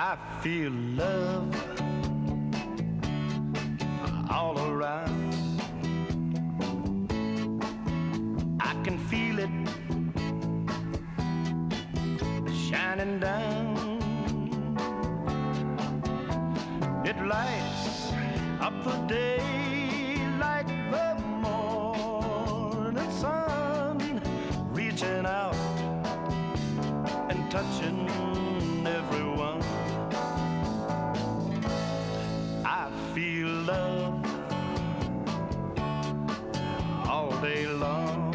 I feel love all around. I can feel it shining down. It lights up the day like the morning sun, reaching out and touching everyone. I feel love all day long,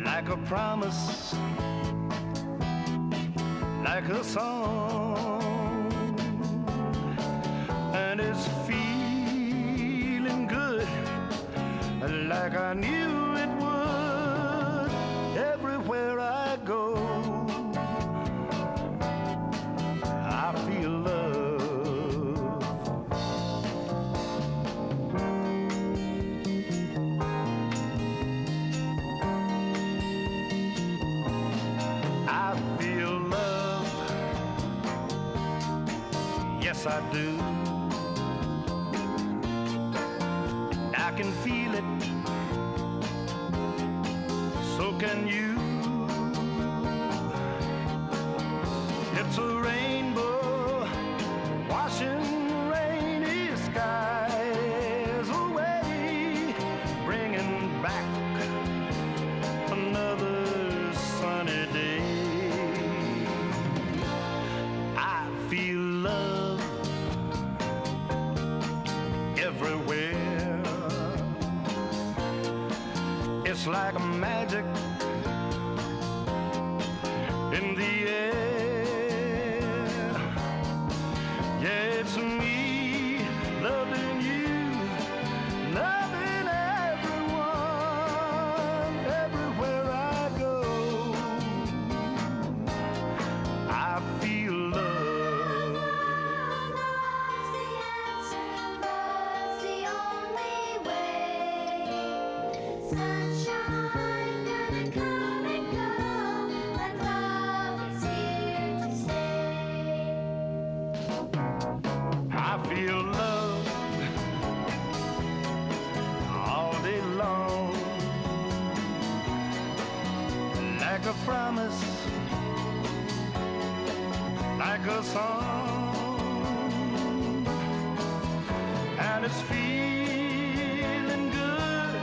like a promise, like a song, and it's feeling good, like I knew it would. Everywhere I go, I feel love. I feel love, yes I do. I can feel it, so can you. It's a rainbow washing rainy skies away, bringing back another sunny day. I feel love everywhere. It's like magic in the air. Yeah, it's me loving you, loving everyone. Everywhere I go, I feel love. Love's the answer, love's the only way. Sunshine gonna come and go, but love is here to stay. I feel love all day long, like a promise, like a song, and it's feeling good,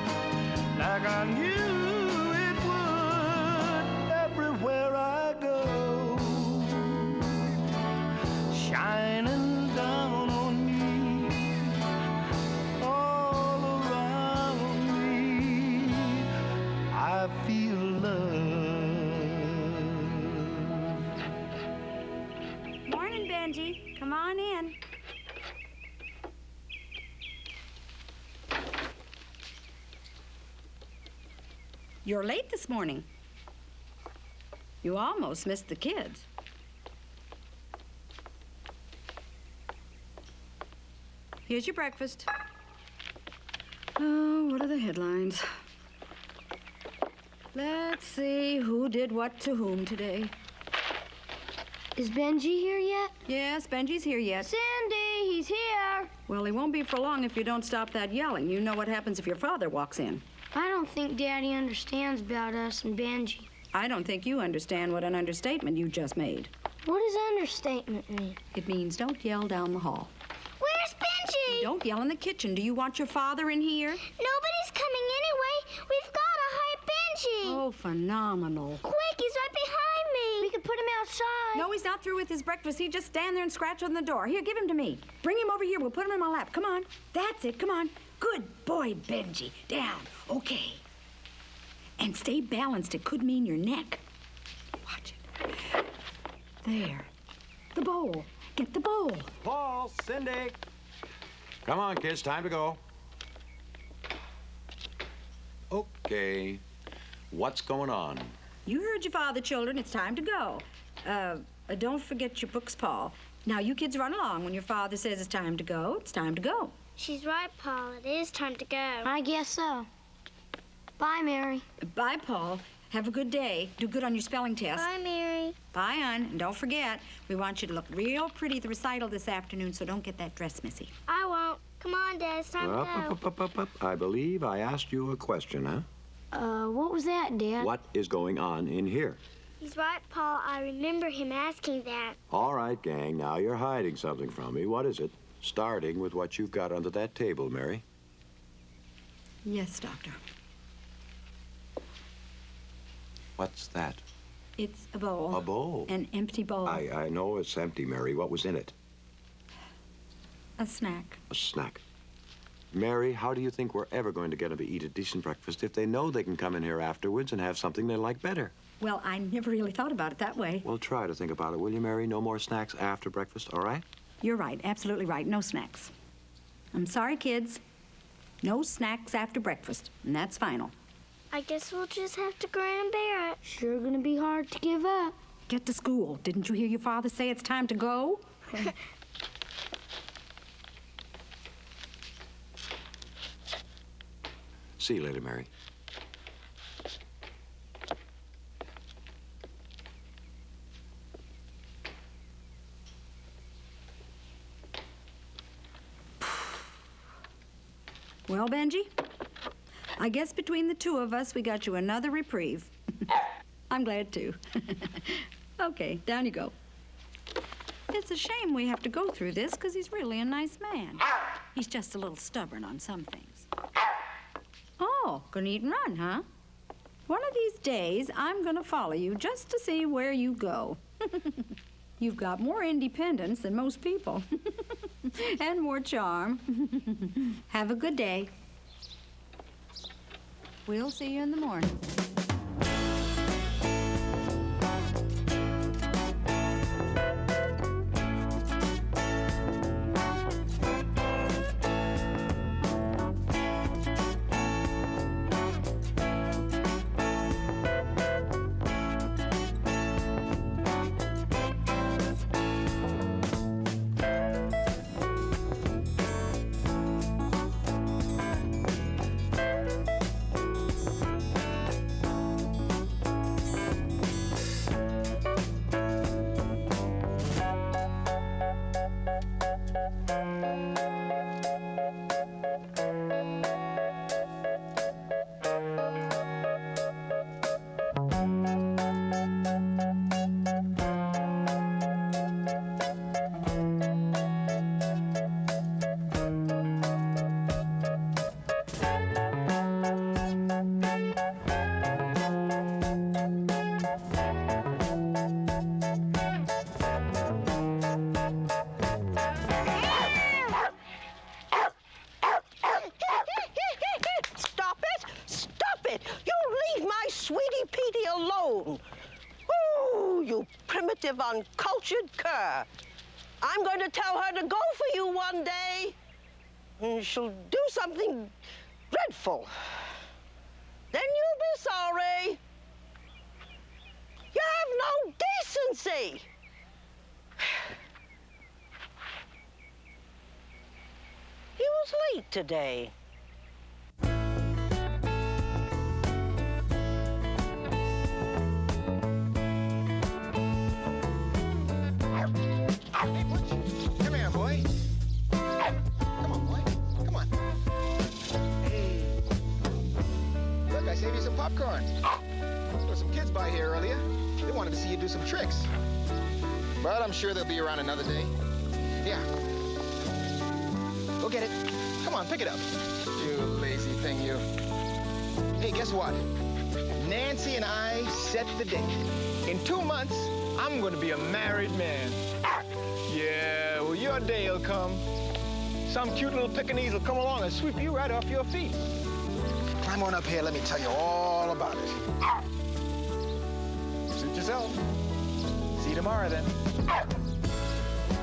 like I knew it would. Everywhere I go, shining down on me, all around me, I feel love. Morning, Benji. Come on in. You're late this morning. You almost missed the kids. Here's your breakfast. Oh, what are the headlines? Let's see who did what to whom today. Is Benji here yet? Yes, Benji's here yet. Cindy, he's here. Well, he won't be for long if you don't stop that yelling. You know what happens if your father walks in. I don't think Daddy understands about us and Benji. I don't think you understand what an understatement you just made. What does understatement mean? It means don't yell down the hall. Where's Benji? Don't yell in the kitchen. Do you want your father in here? Nobody's coming anyway. We've got to hide Benji. Oh, phenomenal. Quick, he's right behind me. We could put him outside. No, he's not through with his breakfast. He just stand there and scratch on the door. Here, give him to me. Bring him over here. We'll put him in my lap. Come on. That's it. Come on. Good boy, Benji. Down. Okay. And stay balanced. It could mean your neck. Watch it. There. The bowl. Get the bowl. Paul, Cindy. Come on, kids, time to go. Okay. What's going on? You heard your father, children. It's time to go. Don't forget your books, Paul. Now, you kids run along. When your father says it's time to go, it's time to go. She's right, Paul. It is time to go. I guess so. Bye, Mary. Bye, Paul. Have a good day. Do good on your spelling test. Bye, Mary. Bye, hon. And don't forget, we want you to look real pretty at the recital this afternoon, so don't get that dress messy. I won't. Come on, Dad. It's time to go. Up. I believe I asked you a question, huh? What was that, Dad? What is going on in here? He's right, Paul. I remember him asking that. All right, gang, now you're hiding something from me. What is it? Starting with what you've got under that table, Mary. Yes, Doctor. What's that? It's a bowl. A bowl? An empty bowl. I know it's empty, Mary. What was in it? A snack. A snack. Mary, how do you think we're ever going to get them to eat a decent breakfast if they know they can come in here afterwards and have something they like better? Well, I never really thought about it that way. Well, try to think about it, will you, Mary? No more snacks after breakfast, all right? You're right. Absolutely right. No snacks. I'm sorry, kids. No snacks after breakfast. And that's final. I guess we'll just have to grin and bear it. Sure gonna be hard to give up. Get to school. Didn't you hear your father say it's time to go? See you later, Mary. Well, Benji, I guess between the two of us, we got you another reprieve. I'm glad, too. Okay, down you go. It's a shame we have to go through this, because he's really a nice man. He's just a little stubborn on some things. Oh, gonna eat and run, huh? One of these days, I'm gonna follow you just to see where you go. You've got more independence than most people. And more charm. Have a good day. We'll see you in the morning. Uncultured cur. I'm going to tell her to go for you one day. And she'll do something dreadful. Then you'll be sorry. You have no decency. He was late today. Come here, boy. Come on, boy. Come on. Hey. Look, I saved you some popcorn. There were some kids by here earlier. They wanted to see you do some tricks. But I'm sure they'll be around another day. Yeah. Go get it. Come on, pick it up. You lazy thing, you. Hey, guess what? Nancy and I set the date. In 2 months, I'm going to be a married man. Yeah, well, your day will come. Some cute little Pekingese will come along and sweep you right off your feet. Climb on up here, let me tell you all about it. Suit yourself. See you tomorrow, then.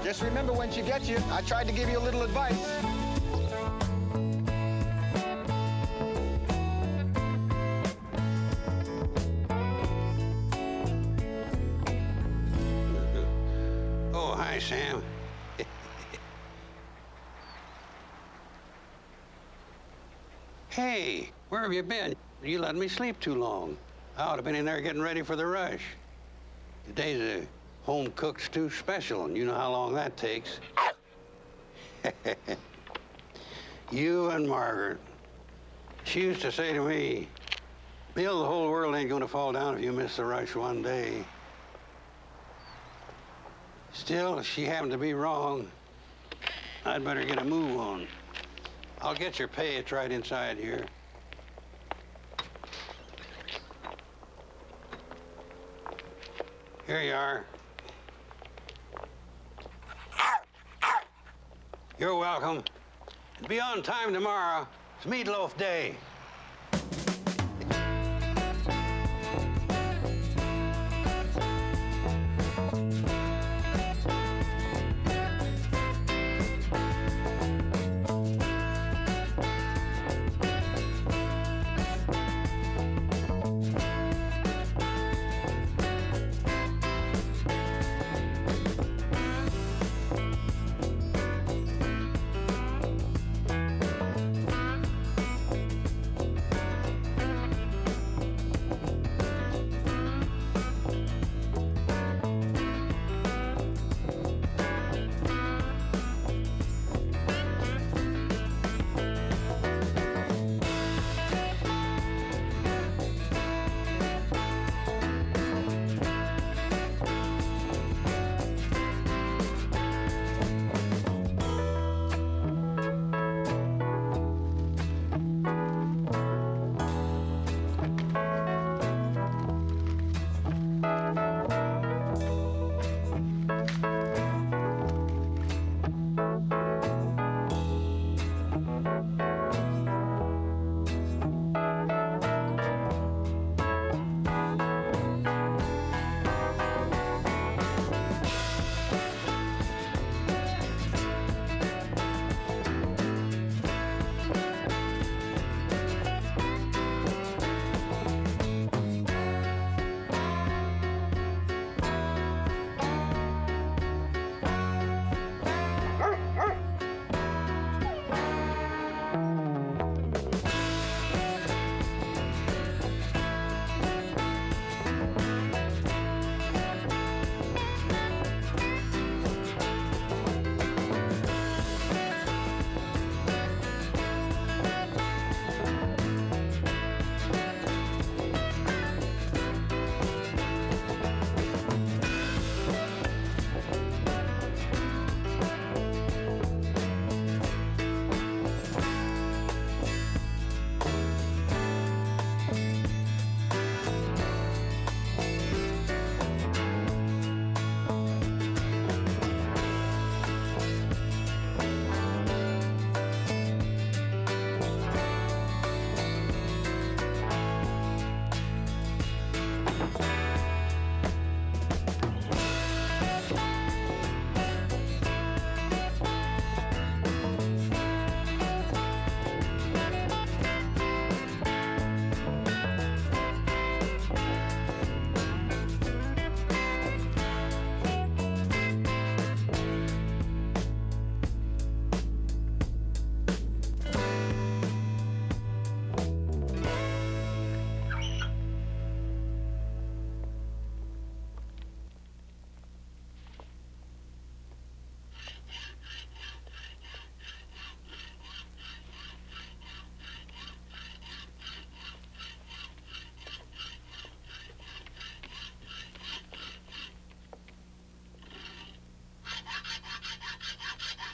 Just remember when she gets you, I tried to give you a little advice. Oh, hi, Sam. Hey, where have you been? You let me sleep too long. I ought to have been in there getting ready for the rush. Today's a home-cooked stew special, and you know how long that takes. You and Margaret. She used to say to me, Bill, the whole world ain't gonna fall down if you miss the rush one day. Still, if she happened to be wrong, I'd better get a move on. I'll get your pay. It's right inside here. Here you are. You're welcome. Be on time tomorrow. It's meatloaf day.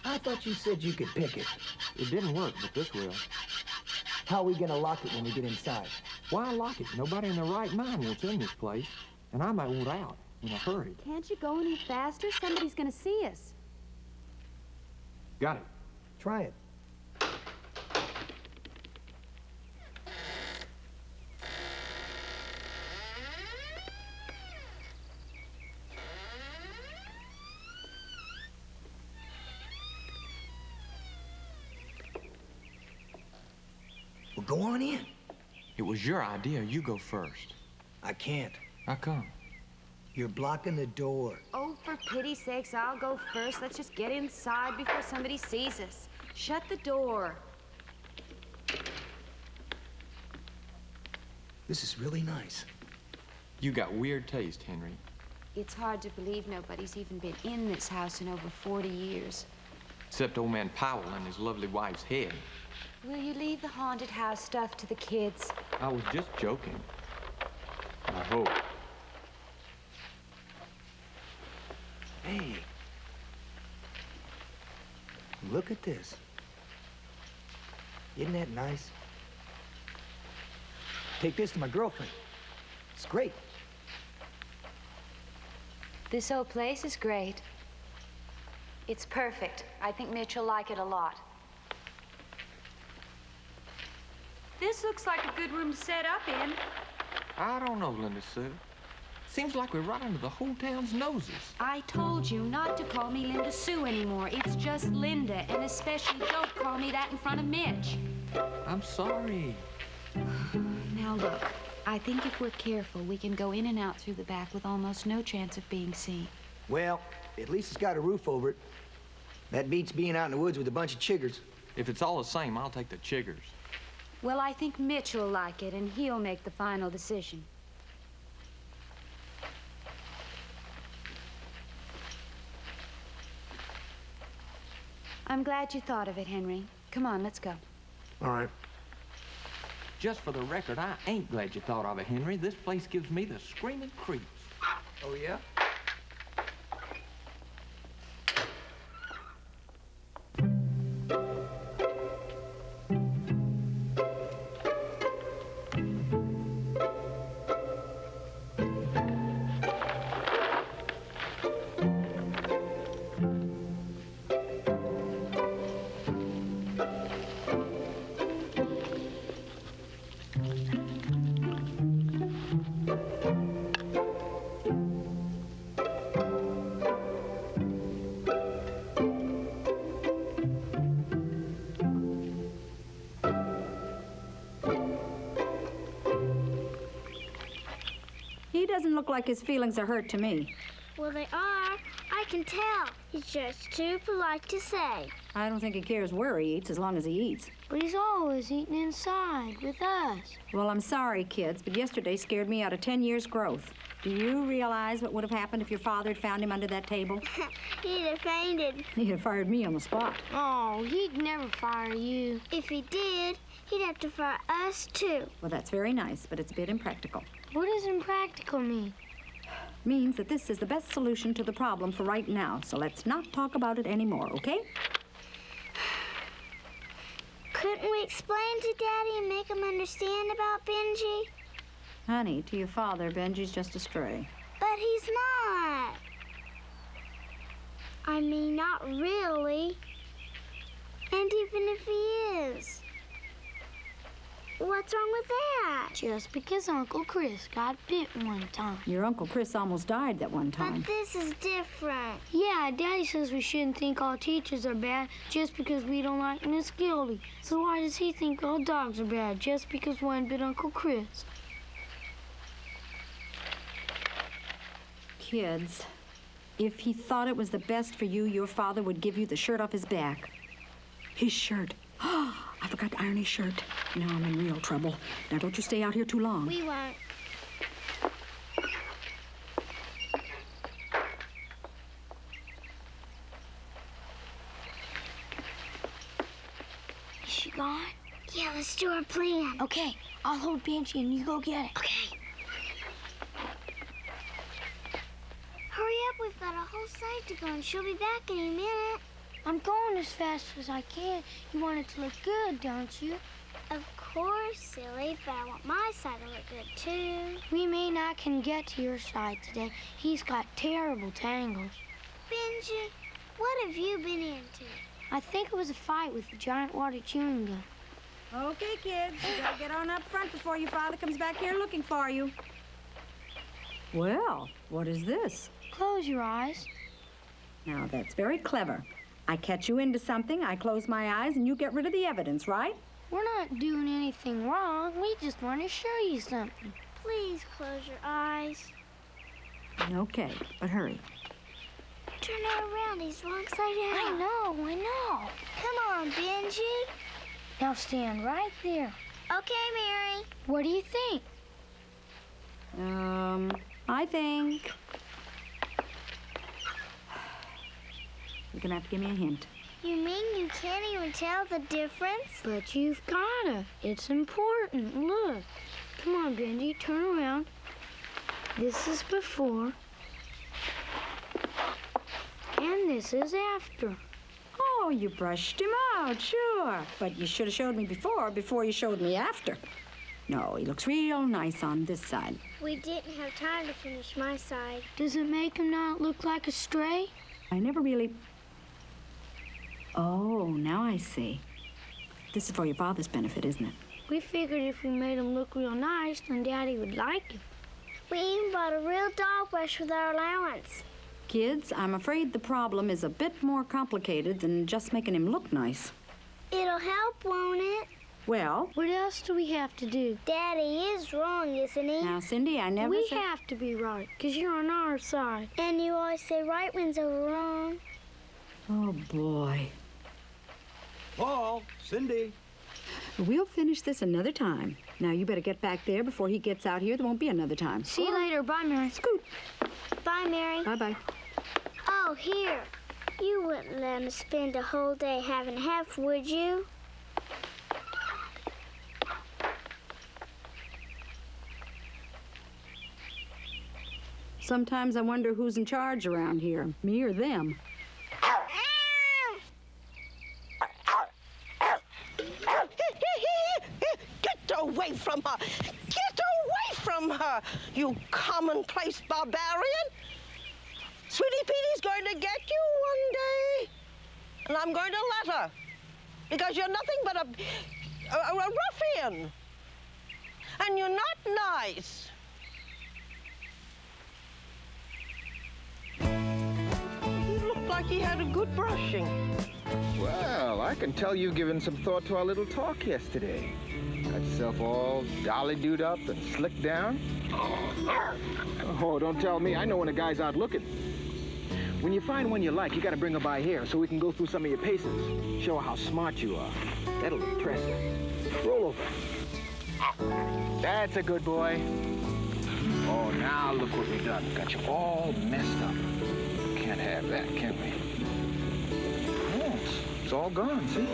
I thought you said you could pick it. It didn't work, but this will. How are we gonna lock it when we get inside? Why lock it? Nobody in their right mind wants in this place. And I might want out in a hurry. Can't you go any faster? Somebody's gonna see us. Got it. Try it. Well, go on in. It was your idea. You go first. I can't. How come? You're blocking the door. Oh, for pity's sakes, I'll go first. Let's just get inside before somebody sees us. Shut the door. This is really nice. You got weird taste, Henry. It's hard to believe nobody's even been in this house in over 40 years. Except old man Powell and his lovely wife's head. Will you leave the haunted house stuff to the kids? I was just joking. I hope. Hey. Look at this. Isn't that nice? Take this to my girlfriend. It's great. This old place is great. It's perfect. I think Mitch will like it a lot. This looks like a good room to set up in. I don't know, Linda Sue. Seems like we're right under the whole town's noses. I told you not to call me Linda Sue anymore. It's just Linda, and especially don't call me that in front of Mitch. I'm sorry. Now look, I think if we're careful, we can go in and out through the back with almost no chance of being seen. Well, at least it's got a roof over it. That beats being out in the woods with a bunch of chiggers. If it's all the same, I'll take the chiggers. Well, I think Mitch will like it, and he'll make the final decision. I'm glad you thought of it, Henry. Come on, let's go. All right. Just for the record, I ain't glad you thought of it, Henry. This place gives me the screaming creeps. Oh, yeah? He doesn't look like his feelings are hurt to me. Well, they are. I can tell. He's just too polite to say. I don't think he cares where he eats as long as he eats. But he's always eating inside with us. Well, I'm sorry, kids, but yesterday scared me out of 10 years' growth. Do you realize what would have happened if your father had found him under that table? He'd have fainted. He'd have fired me on the spot. Oh, he'd never fire you. If he did, he'd have to fire us, too. Well, that's very nice, but it's a bit impractical. What does impractical mean? Means that this is the best solution to the problem for right now, so let's not talk about it anymore, okay? Couldn't we explain to Daddy and make him understand about Benji? Honey, to your father, Benji's just a stray. But he's not. I mean, not really. And even if he is, what's wrong with that? Just because Uncle Chris got bit one time. Your Uncle Chris almost died that one time. But this is different. Yeah, Daddy says we shouldn't think all teachers are bad just because we don't like Miss Gildy. So why does he think all dogs are bad just because one bit Uncle Chris? Kids, if he thought it was the best for you, your father would give you the shirt off his back. His shirt. Oh, I forgot to iron his shirt. Now I'm in real trouble. Now don't you stay out here too long. We won't. Is she gone? Yeah, let's do our plan. Okay, I'll hold Benji and you go get it. Okay. Hurry up, we've got a whole side to go and she'll be back in a minute. I'm going as fast as I can. You want it to look good, don't you? Of course, silly, but I want my side to look good, too. We may not can get to your side today. He's got terrible tangles. Benji, what have you been into? I think it was a fight with the giant water chewing gum. Okay, kids, you gotta get on up front before your father comes back here looking for you. Well, what is this? Close your eyes. Now, that's very clever. I catch you into something, I close my eyes, and you get rid of the evidence, right? We're not doing anything wrong. We just want to show you something. Please close your eyes. Okay, but hurry. Turn it around, he's wrong side out. I know. Come on, Benji. Now stand right there. Okay, Mary. What do you think? I think... You're gonna have to give me a hint. You mean you can't even tell the difference? But you've gotta. It's important. Look. Come on, Benji, turn around. This is before. And this is after. Oh, you brushed him out, sure. But you should have showed me before you showed me after. No, he looks real nice on this side. We didn't have time to finish my side. Does it make him not look like a stray? I never really... Oh, now I see. This is for your father's benefit, isn't it? We figured if we made him look real nice, then Daddy would like him. We even bought a real dog brush with our allowance. Kids, I'm afraid the problem is a bit more complicated than just making him look nice. It'll help, won't it? Well... What else do we have to do? Daddy is wrong, isn't he? Now, Cindy, I never We said... have to be right, because you're on our side. And you always say right wins over wrong. Oh, boy. Paul, Cindy. We'll finish this another time. Now, you better get back there before he gets out here. There won't be another time. See you later. Bye, Mary. Scoot. Bye, Mary. Bye-bye. Oh, here. You wouldn't let him spend a whole day having half, would you? Sometimes I wonder who's in charge around here, me or them. Get away from her! Get away from her, you commonplace barbarian! Sweetie Petey's going to get you one day, and I'm going to let her, because you're nothing but a ruffian, and you're not nice. He looked like he had a good brushing. Well, I can tell you've given some thought to our little talk yesterday. Got yourself all dolly-doed up and slicked down. Oh, don't tell me. I know when a guy's out looking. When you find one you like, you gotta bring her by here so we can go through some of your paces. Show her how smart you are. That'll impress her. Roll over. That's a good boy. Oh, now look what we've done. Got you all messed up. Can't have that, can we? Oh, it's all gone, see?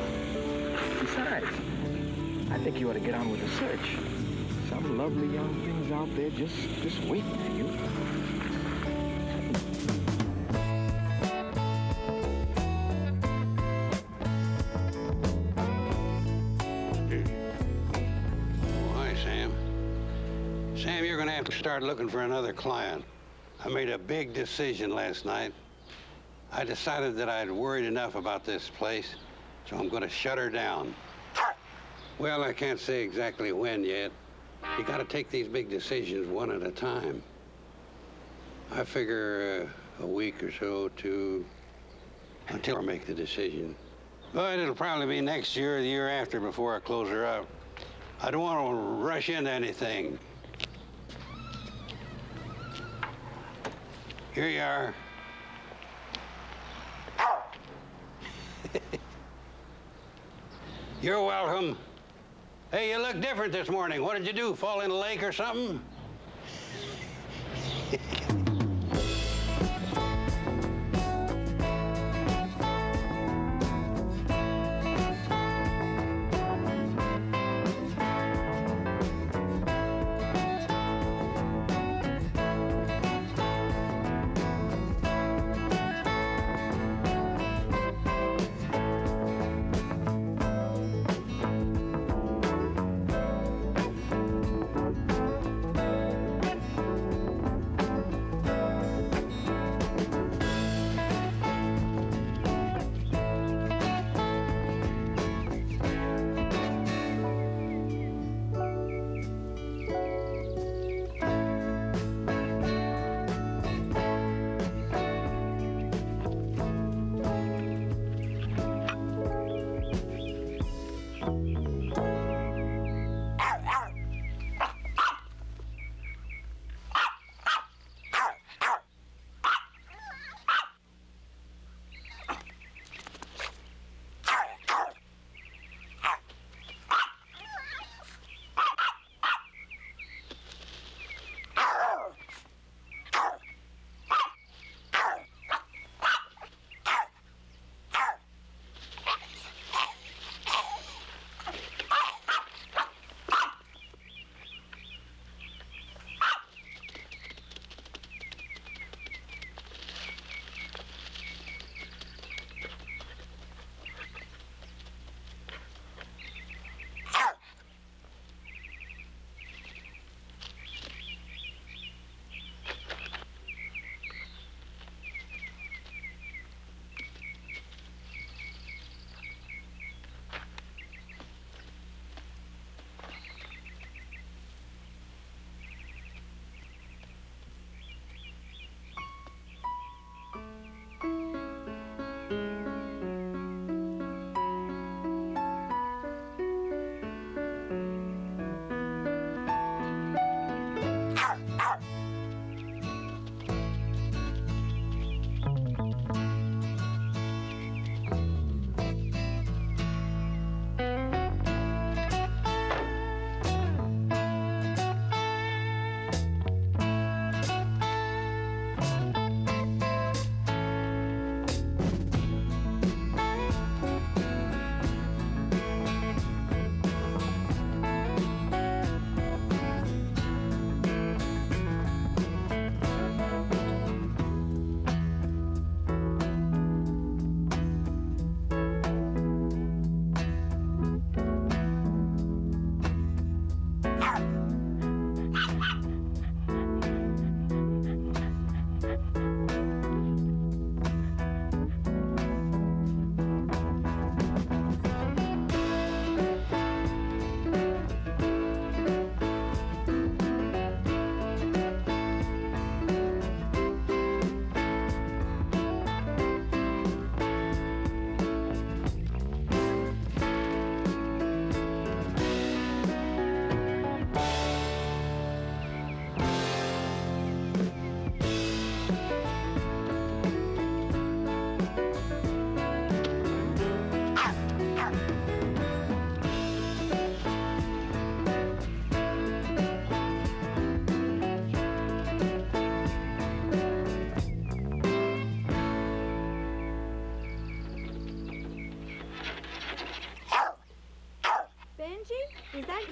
Besides, I think you ought to get on with the search. Some lovely young things out there just waiting for you. Hi, Sam. Sam, you're gonna have to start looking for another client. I made a big decision last night. I decided that I'd worried enough about this place, so I'm gonna shut her down. Well, I can't say exactly when yet. You gotta take these big decisions one at a time. I figure a week or so, two, until I make the decision. But it'll probably be next year or the year after before I close her up. I don't want to rush into anything. Here you are. You're welcome. Hey, you look different this morning. What did you do? Fall in a lake or something?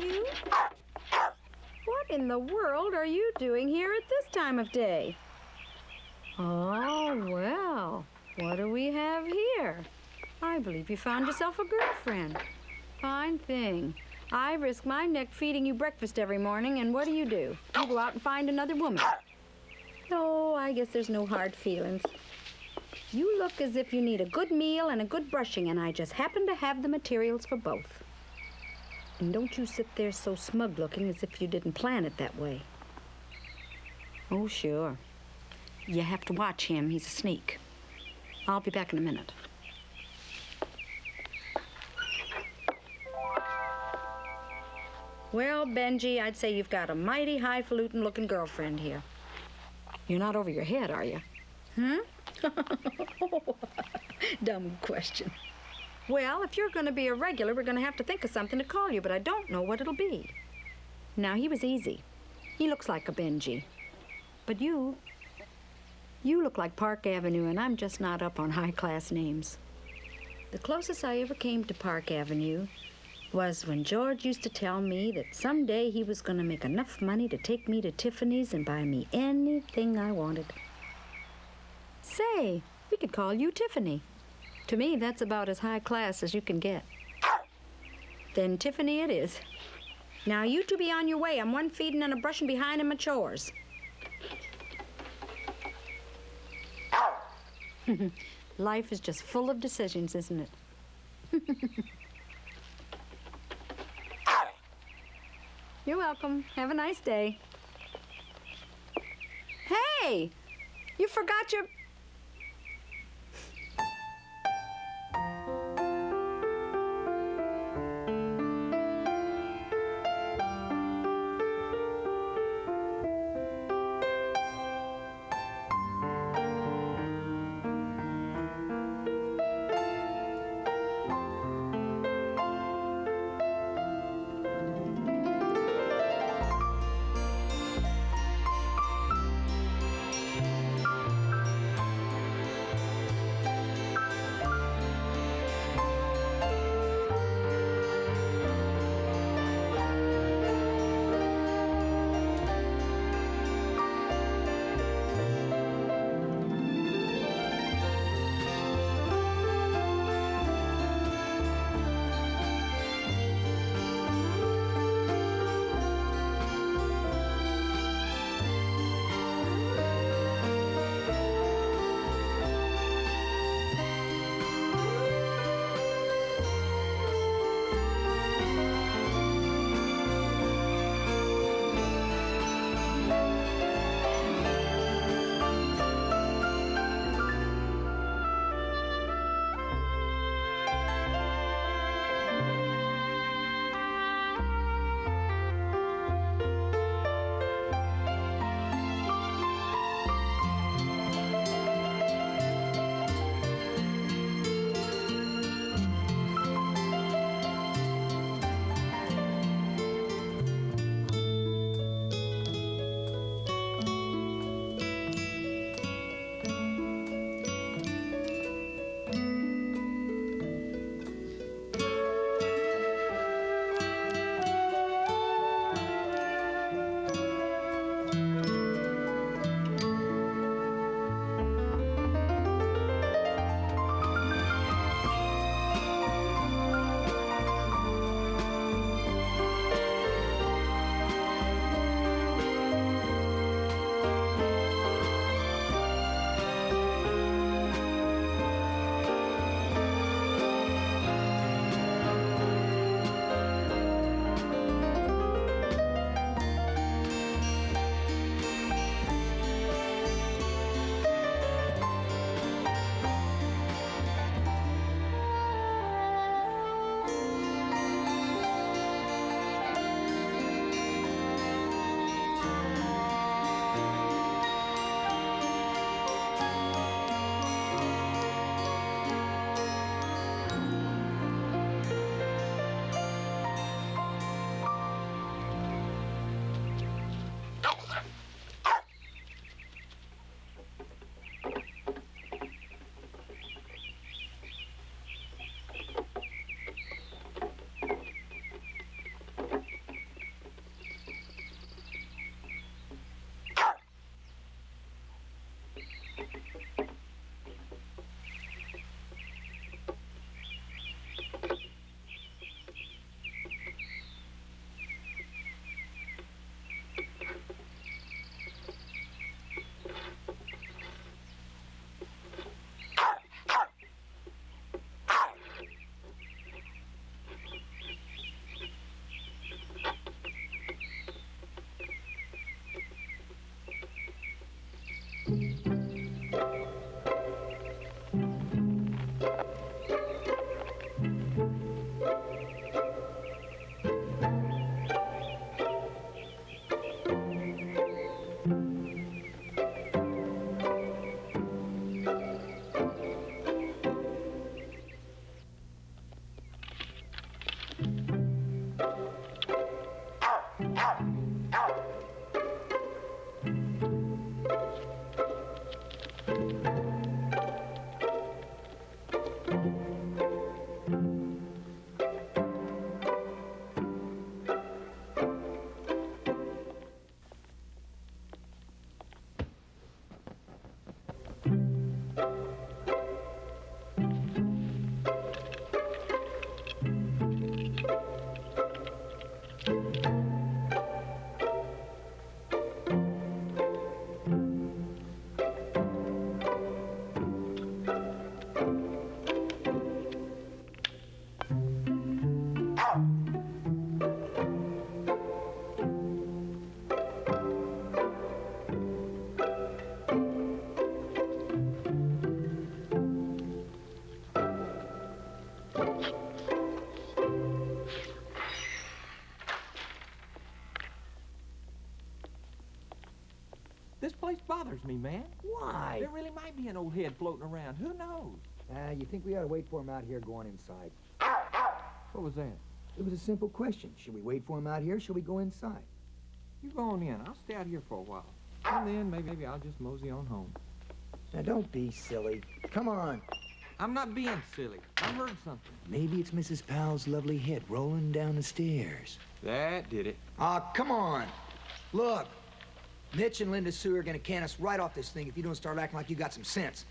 you? What in the world are you doing here at this time of day? Oh, well, what do we have here? I believe you found yourself a girlfriend. Fine thing. I risk my neck feeding you breakfast every morning, and what do? You go out and find another woman. No, I guess there's no hard feelings. You look as if you need a good meal and a good brushing, and I just happen to have the materials for both. And don't you sit there so smug-looking as if you didn't plan it that way. Oh, sure. You have to watch him. He's a sneak. I'll be back in a minute. Well, Benji, I'd say you've got a mighty highfalutin-looking girlfriend here. You're not over your head, are you? Dumb question. Well, if you're going to be a regular, we're going to have to think of something to call you, but I don't know what it'll be. Now, he was easy. He looks like a Benji. But you look like Park Avenue, and I'm just not up on high-class names. The closest I ever came to Park Avenue was when George used to tell me that someday he was going to make enough money to take me to Tiffany's and buy me anything I wanted. Say, we could call you Tiffany. To me, that's about as high class as you can get. Then Tiffany it is. Now, you two be on your way. I'm one feeding and a brushing behind in my chores. Life is just full of decisions, isn't it? You're welcome. Have a nice day. Hey! You forgot your... me, man. Why? There really might be an old head floating around. Who knows? You think we ought to wait for him out here going inside? What was that? It was a simple question. Should we wait for him out here or should we go inside? You go on in. I'll stay out here for a while. And then maybe I'll just mosey on home. Now, don't be silly. Come on. I'm not being silly. I heard something. Maybe it's Mrs. Powell's lovely head rolling down the stairs. That did it. Come on. Look, Mitch and Linda Sue are gonna can us right off this thing if you don't start acting like you got some sense.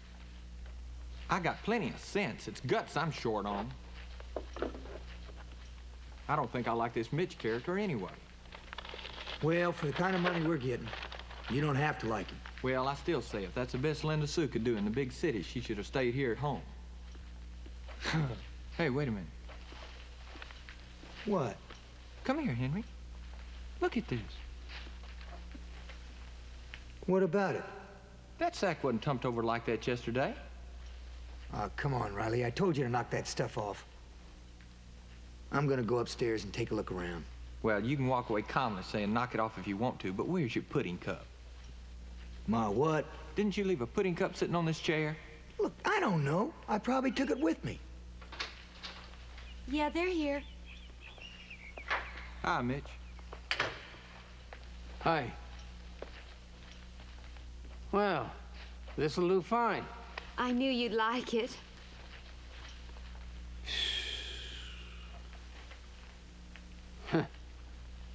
I got plenty of sense. It's guts I'm short on. I don't think I like this Mitch character anyway. Well, for the kind of money we're getting, you don't have to like him. Well, I still say if that's the best Linda Sue could do in the big city, she should have stayed here at home. Hey, wait a minute. What? Come here, Henry. Look at this. What about it? That sack wasn't tumped over like that yesterday. Come on, Riley. I told you to knock that stuff off. I'm gonna go upstairs and take a look around. Well, you can walk away calmly saying knock it off if you want to, but where's your pudding cup? Ma, what? Didn't you leave a pudding cup sitting on this chair? Look, I don't know. I probably took it with me. Yeah, they're here. Hi, Mitch. Hi. Well, this'll do fine. I knew you'd like it.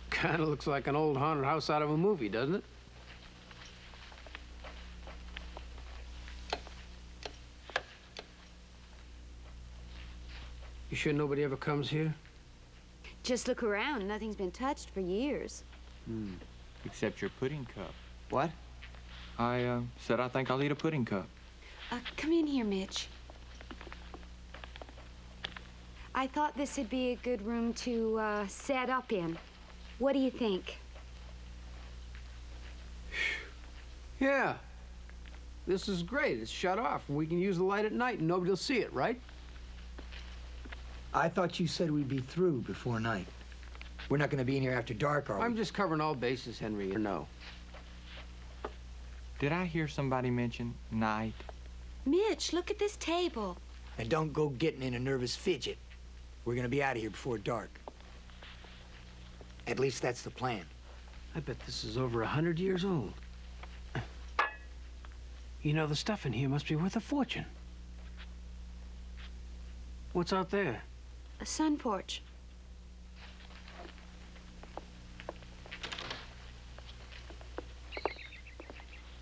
Kinda looks like an old haunted house out of a movie, doesn't it? You sure nobody ever comes here? Just look around. Nothing's been touched for years. Except your pudding cup. What? I said I think I'll eat a pudding cup. Come in here, Mitch. I thought this would be a good room to set up in. What do you think? Yeah. This is great. It's shut off. We can use the light at night and nobody will see it, right? I thought you said we'd be through before night. We're not gonna be in here after dark, are we? I'm just covering all bases, Henry. You know. Did I hear somebody mention night? Mitch, look at this table. And don't go getting in a nervous fidget. We're gonna be out of here before dark. At least that's the plan. I bet this is over 100 years old. You know, the stuff in here must be worth a fortune. What's out there? A sun porch.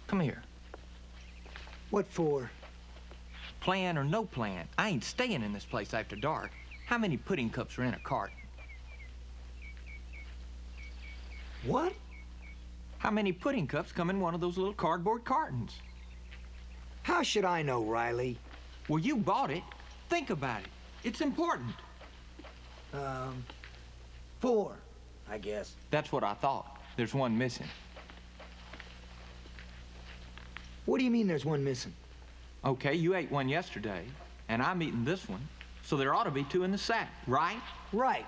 Come here. What for? Plan or no plan, I ain't staying in this place after dark. How many pudding cups are in a cart? What? How many pudding cups come in one of those little cardboard cartons? How should I know, Riley? Well, you bought it. Think about it. It's important. 4, I guess. That's what I thought. There's one missing. What do you mean there's one missing? Okay, you ate one yesterday, and I'm eating this one, so there ought to be 2 in the sack, right? Right.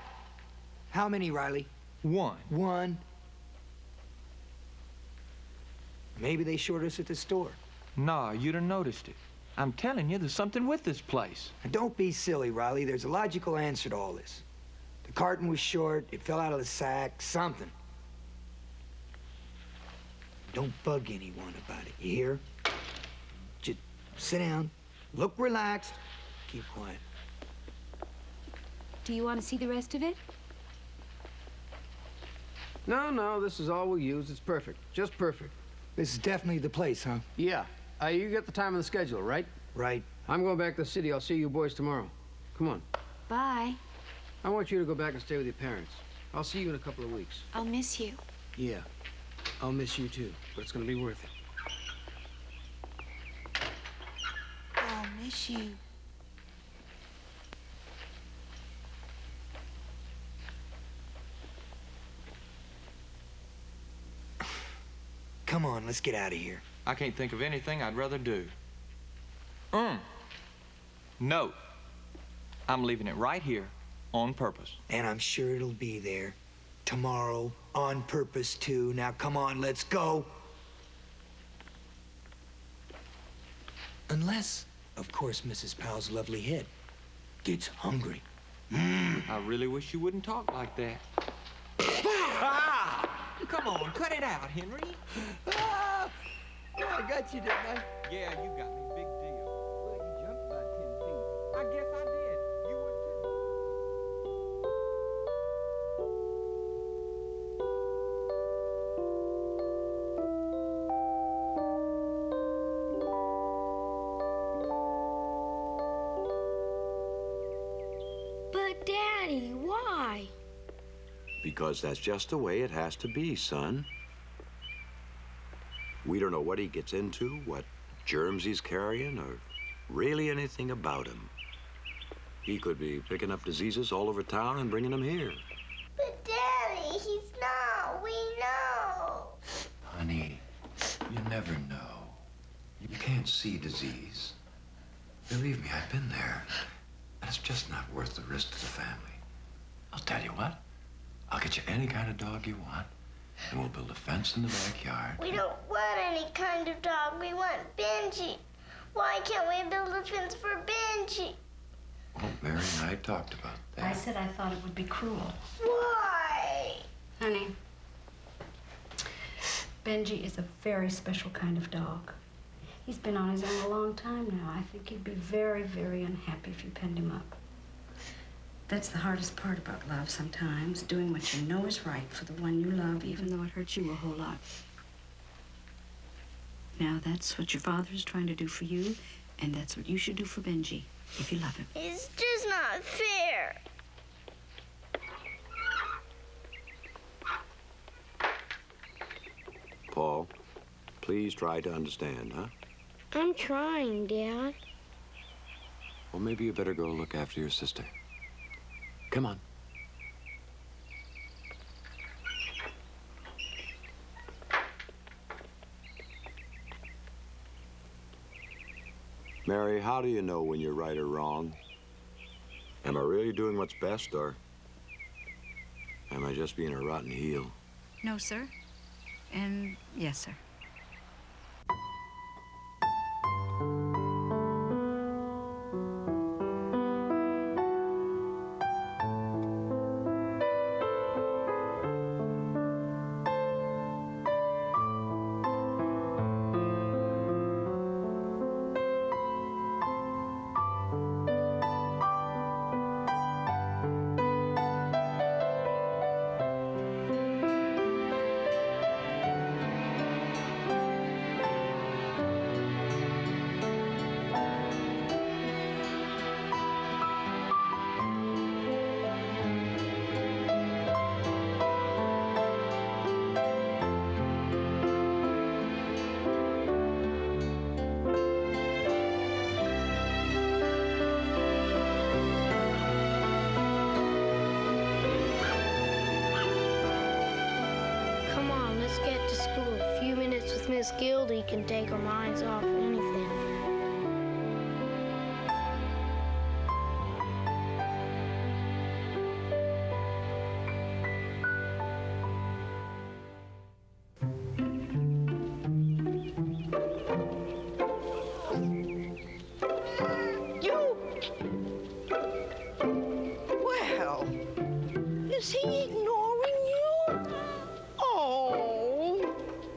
How many, Riley? 1. 1. Maybe they shorted us at the store. Nah, you'd have noticed it. I'm telling you, there's something with this place. Now, don't be silly, Riley. There's a logical answer to all this. The carton was short, it fell out of the sack, something. Don't bug anyone about it, you hear? Just sit down, look relaxed, keep quiet. Do you want to see the rest of it? No, this is all we'll use. It's perfect. Just perfect. This is definitely the place, huh? Yeah. You get the time on the schedule, right? Right. I'm going back to the city. I'll see you boys tomorrow. Come on. Bye. I want you to go back and stay with your parents. I'll see you in a couple of weeks. I'll miss you. Yeah. I'll miss you too, but it's gonna be worth it. I'll miss you. Come on, let's get out of here. I can't think of anything I'd rather do. No. I'm leaving it right here on purpose. And I'm sure it'll be there tomorrow on purpose, too. Now, come on, let's go. Unless, of course, Mrs. Powell's lovely head gets hungry. I really wish you wouldn't talk like that. Ah! Come on, cut it out, Henry. Ah! I got you, didn't I? Yeah, you got me. Big deal. Well, you jumped about 10 feet. I guess I did. You would too. But, Daddy, why? Because that's just the way it has to be, son. We don't know what he gets into, what germs he's carrying, or really anything about him. He could be picking up diseases all over town and bringing them here. But Daddy, he's not. We know. Honey, you never know. You can't see disease. Believe me, I've been there. And it's just not worth the risk to the family. I'll tell you what. I'll get you any kind of dog you want, and we'll build a fence in the backyard. We don't want any kind of dog. We want Benji. Why can't we build a fence for Benji? Well, Mary and I talked about that. I said I thought it would be cruel. Why? Honey, Benji is a very special kind of dog. He's been on his own a long time now. I think he'd be very, very unhappy if you penned him up. That's the hardest part about love sometimes, doing what you know is right for the one you love, even though it hurts you a whole lot. Now, that's what your father is trying to do for you, and that's what you should do for Benji, if you love him. It's just not fair. Paul, please try to understand, huh? I'm trying, Dad. Well, maybe you better go look after your sister. Come on. Mary, how do you know when you're right or wrong? Am I really doing what's best, or am I just being a rotten heel? No, sir. And yes, sir. Come on, let's get to school. A few minutes with Miss Gildy can take our minds off anything. You? Well, is he ignoring you? Oh,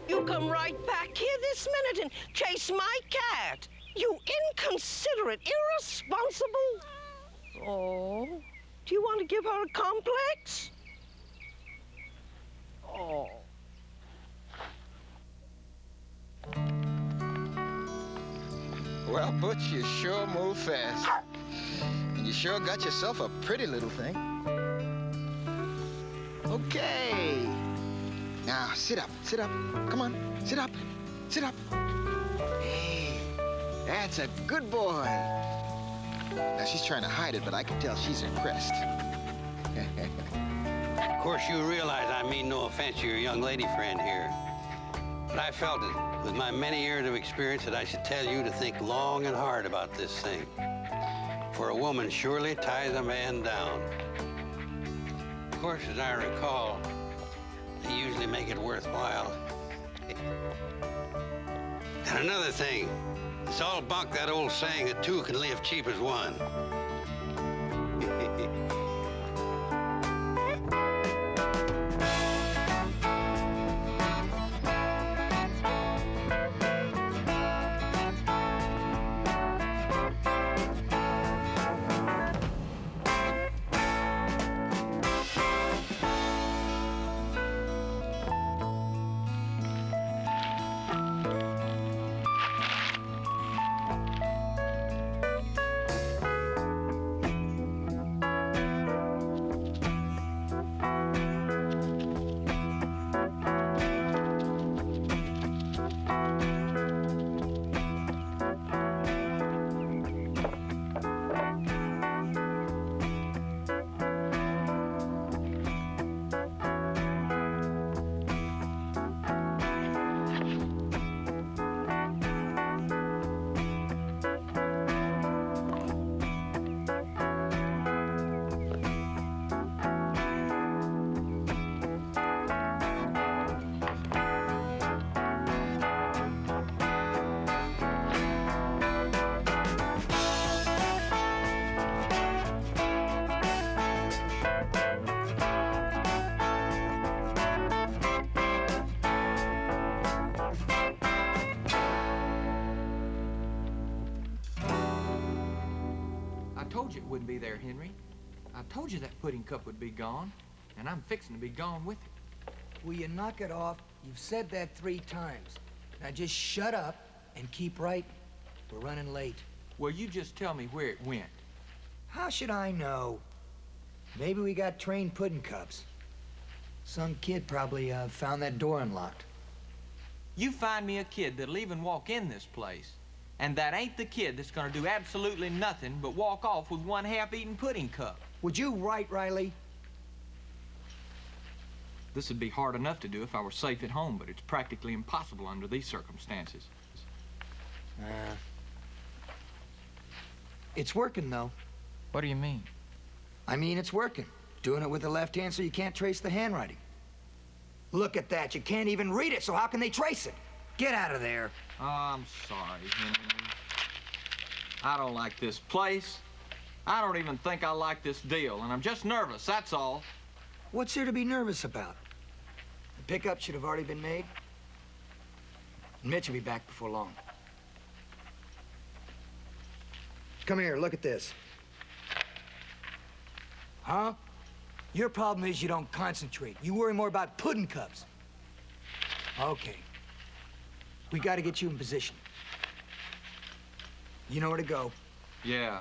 you come right back here this minute and chase my cat. You inconsiderate, irresponsible. Oh, do you want to give her a complex? Oh. Well, Butch, you sure move fast. And you sure got yourself a pretty little thing. Okay. Now, sit up, sit up. Come on, sit up, sit up. Hey, that's a good boy. Now, she's trying to hide it, but I can tell she's impressed. Of course, you realize I mean no offense to your young lady friend here. But I felt it, with my many years of experience, that I should tell you to think long and hard about this thing. For a woman surely ties a man down. Of course, as I recall, they usually make it worthwhile. And another thing, It's all bunk, that old saying that two can live cheap as one. I told you it wouldn't be there, Henry. I told you that pudding cup would be gone, and I'm fixing to be gone with it. Will you knock it off? You've said that 3 times. Now just shut up and keep writing. We're running late. Well, you just tell me where it went. How should I know? Maybe we got trained pudding cups. Some kid probably found that door unlocked. You find me a kid that'll even walk in this place, and that ain't the kid that's gonna do absolutely nothing but walk off with one half-eaten pudding cup. Would you write, Riley? This would be hard enough to do if I were safe at home, but it's practically impossible under these circumstances. It's working, though. What do you mean? I mean, it's working. Doing it with the left hand so you can't trace the handwriting. Look at that. You can't even read it, so how can they trace it? Get out of there. Oh, I'm sorry, Henry. I don't like this place. I don't even think I like this deal, and I'm just nervous, that's all. What's there to be nervous about? The pickup should have already been made. And Mitch will be back before long. Come here, look at this. Huh? Your problem is you don't concentrate. You worry more about pudding cups. Okay. We gotta get you in position. You know where to go. Yeah,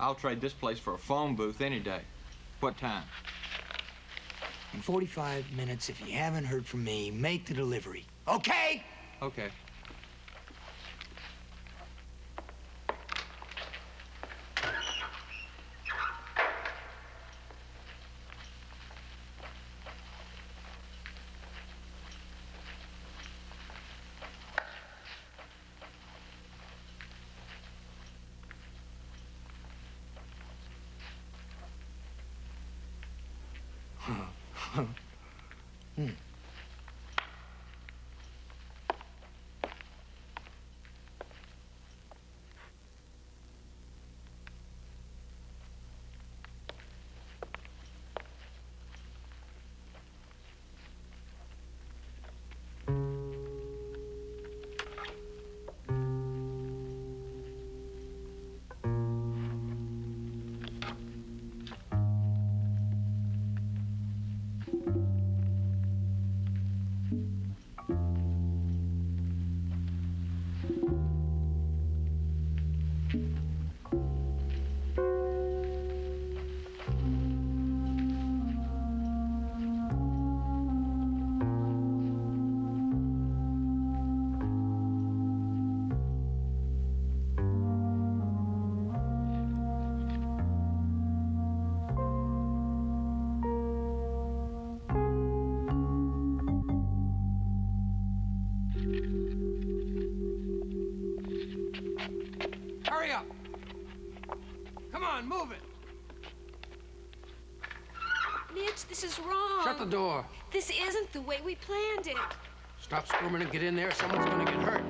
I'll trade this place for a phone booth any day. What time? In 45 minutes, if you haven't heard from me, make the delivery. Okay? Okay. Hurry up! Come on, move it! Mitch, this is wrong. Shut the door. This isn't the way we planned it. Stop squirming and get in there. Someone's gonna get hurt.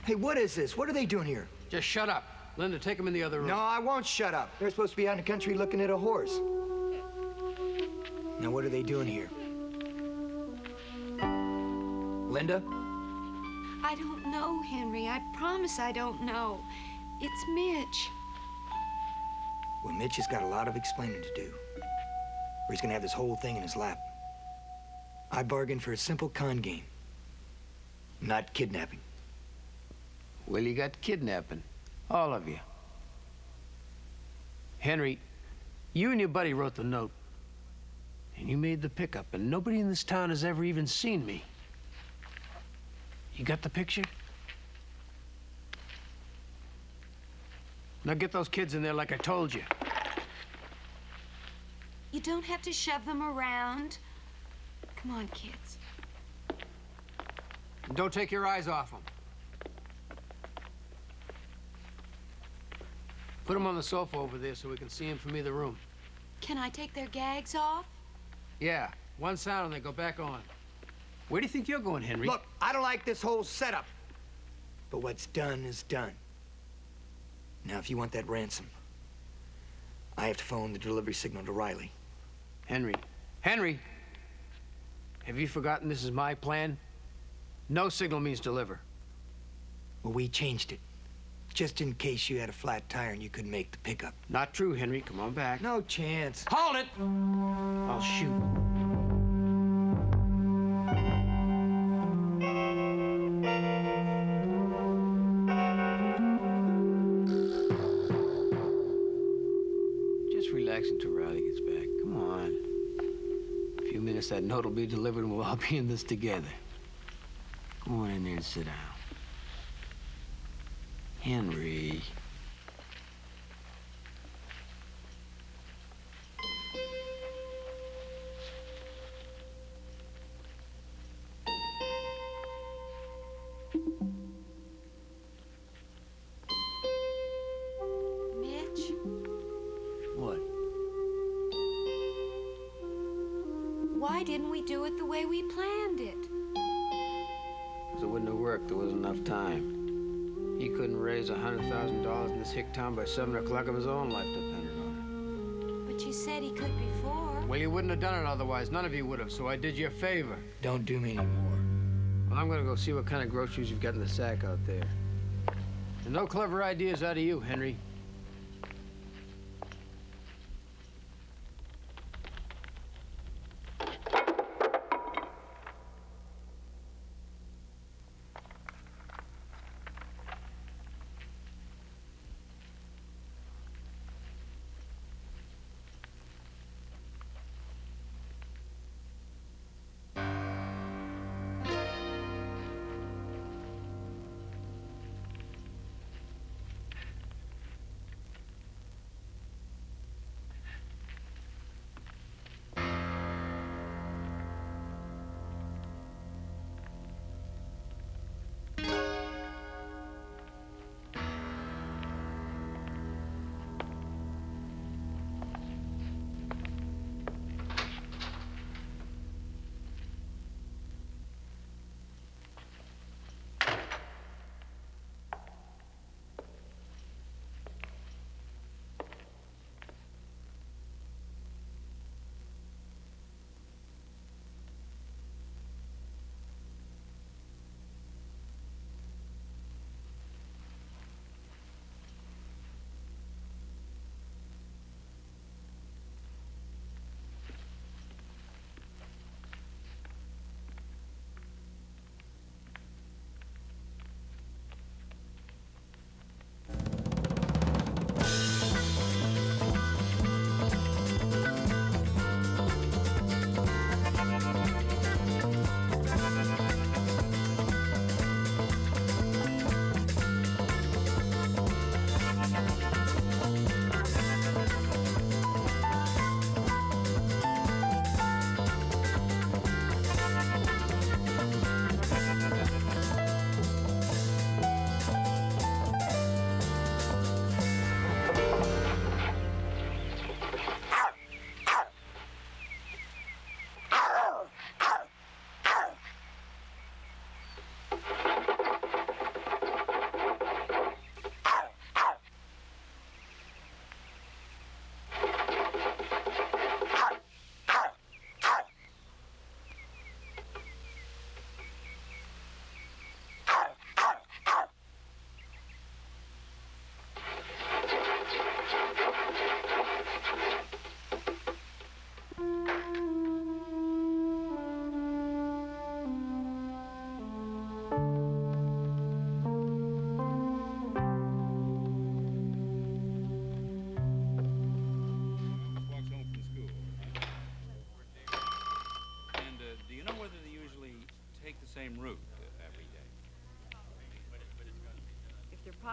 Hey, what is this? What are they doing here? Just shut up. Linda, take him in the other room. No, I won't shut up. They're supposed to be out in the country looking at a horse. Now, what are they doing here? Linda? I don't know, Henry. I promise I don't know. It's Mitch. Well, Mitch has got a lot of explaining to do. Or he's gonna have this whole thing in his lap. I bargained for a simple con game. Not kidnapping. Well, you got kidnapping. All of you. Henry, you and your buddy wrote the note. And you made the pickup, and nobody in this town has ever even seen me. You got the picture? Now get those kids in there like I told you. You don't have to shove them around. Come on, kids. And don't take your eyes off them. Put them on the sofa over there so we can see them from either room. Can I take their gags off? Yeah, one sound and they go back on. Where do you think you're going, Henry? Look, I don't like this whole setup. But what's done is done. Now, if you want that ransom, I have to phone the delivery signal to Riley. Henry. Henry! Have you forgotten this is my plan? No signal means deliver. Well, we changed it. Just in case you had a flat tire and you couldn't make the pickup. Not true, Henry. Come on back. No chance. Hold it! I'll shoot. Just relax until Riley gets back. Come on. In a few minutes, that note will be delivered and we'll all be in this together. Go on in there and sit down. Henry. Mitch? What? Why didn't we do it the way we planned it? Because it wouldn't have worked. There wasn't enough time. He couldn't raise $100,000 in this hick town by 7 o'clock if his own life depended on But you said he could before. it. Well, you wouldn't have done it otherwise. None of you would have, so I did you a favor. Don't do me anymore. Well, I'm gonna go see what kind of groceries you've got in the sack out there. And no clever ideas out of you, Henry.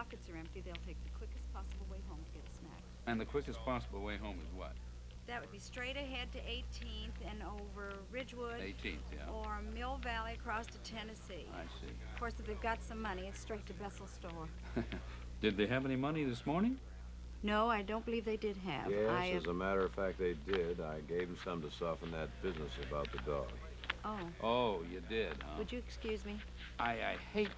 pockets are empty, they'll take the quickest possible way home to get a snack. And the quickest possible way home is what? That would be straight ahead to 18th and over Ridgewood. 18th, yeah. Or Mill Valley across to Tennessee. I see. Of course, if they've got some money, it's straight to Bessel's store. Did they have any money this morning? No, I don't believe they did have. Yes, as a matter of fact, they did. I gave them some to soften that business about the dog. Oh. Oh, you did, huh? Would you excuse me? I hate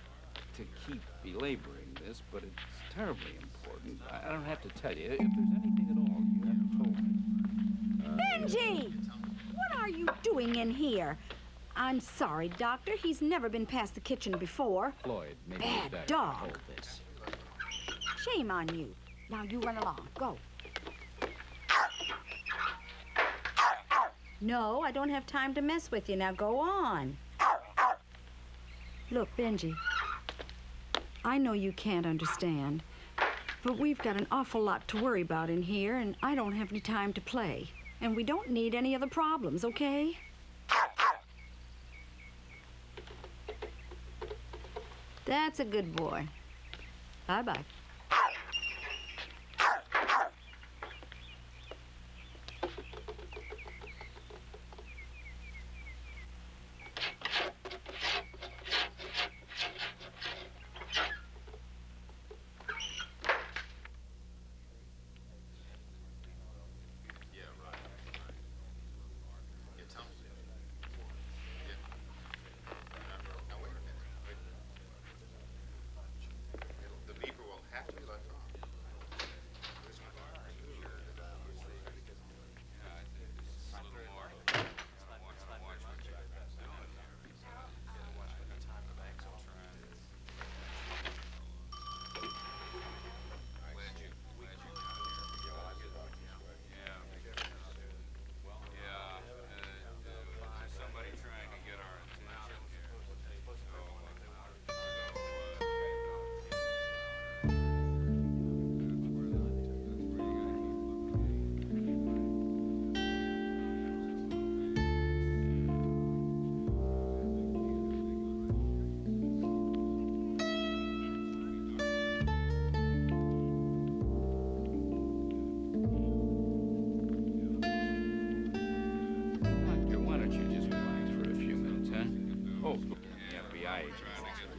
to keep belaboring this, but it's terribly important. I don't have to tell you. If there's anything at all you haven't told me. Benji! What are you doing in here? I'm sorry, Doctor. He's never been past the kitchen before. Floyd, maybe Bad it's better to dog. hold this. Shame on you. Now you run along. Go. No, I don't have time to mess with you. Now go on. Look, Benji, I know you can't understand, but we've got an awful lot to worry about in here, and I don't have any time to play. And we don't need any other problems, okay? That's a good boy. Bye-bye.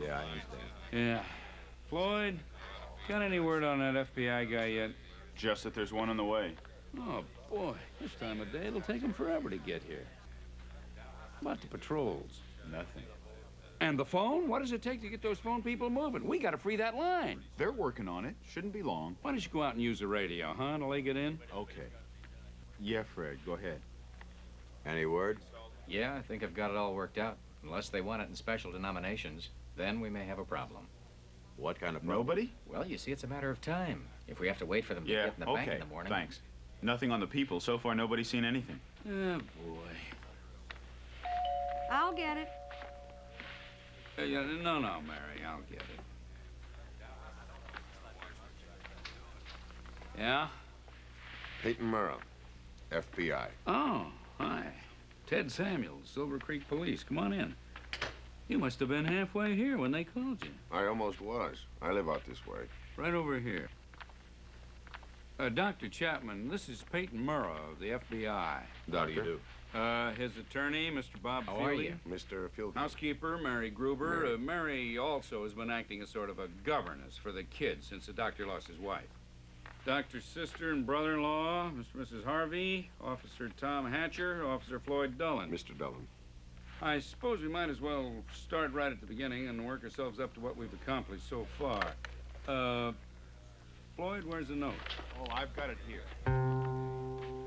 Yeah, I understand. Yeah. Floyd, got any word on that FBI guy yet? Just that there's one on the way. Oh, boy. This time of day, it'll take him forever to get here. About the patrols? Nothing. And the phone? What does it take to get those phone people moving? We got to free that line. They're working on it. Shouldn't be long. Why don't you go out and use the radio, huh, to leg it in? Okay. Yeah, Fred, go ahead. Any word? Yeah, I think I've got it all worked out. Unless they want it in special denominations, then we may have a problem. What kind of problem? Nobody? Well, you see, it's a matter of time. If we have to wait for them to get in the bank in the morning. Thanks. Nothing on the people. So far, nobody's seen anything. Oh, boy. I'll get it. No, Mary, I'll get it. Yeah? Peyton Murrow, FBI. Oh, hi. Ted Samuels, Silver Creek Police. Come on in. You must have been halfway here when they called you. I almost was. I live out this way. Right over here. Dr. Chapman, this is Peyton Murrow of the FBI. How do you do? His attorney, Mr. Bob How Fieldy. are you? Mr. Fieldy. Housekeeper, Mary Gruber. Mary. Mary also has been acting as sort of a governess for the kids since the doctor lost his wife. Doctor's sister and brother-in-law, Mr. and Mrs. Harvey, Officer Tom Hatcher, Officer Floyd Dullen. Mr. Dullen. I suppose we might as well start right at the beginning and work ourselves up to what we've accomplished so far. Floyd, where's the note? Oh, I've got it here.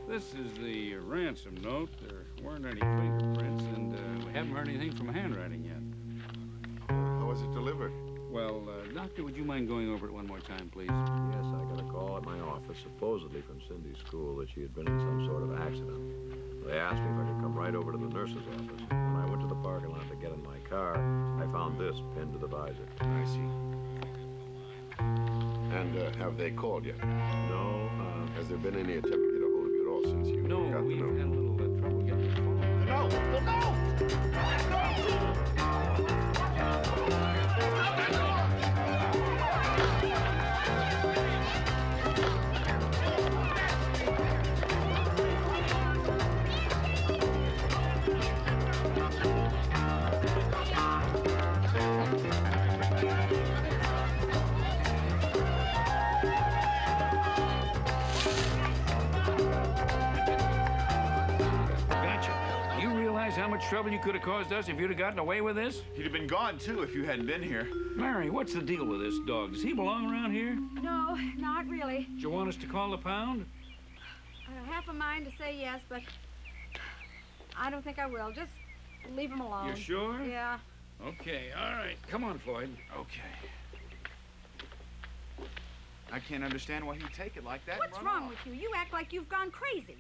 This is the ransom note. There weren't any fingerprints, and we haven't heard anything from handwriting yet. How was it delivered? Well, Doctor, would you mind going over it one more time, please? Yes, I got a call at my office, supposedly from Cindy's school, that she had been in some sort of accident. They asked me if I could come right over to the nurse's office. When I went to the parking lot to get in my car, I found this pinned to the visor. I see. And have they called yet? No. Has there been any attempt to get a hold of you at all since you No, got we've the note? had a little trouble getting the phone. The note! The note! how much trouble you could have caused us if you'd have gotten away with this? He'd have been gone, too, if you hadn't been here. Mary, what's the deal with this dog? Does he belong around here? No, not really. Do you want us to call the pound? I have half a mind to say yes, but I don't think I will. Just leave him alone. You sure? Yeah. Okay, all right. Come on, Floyd. Okay. I can't understand why he'd take it like that. What's and run wrong off. with you? You act like you've gone crazy.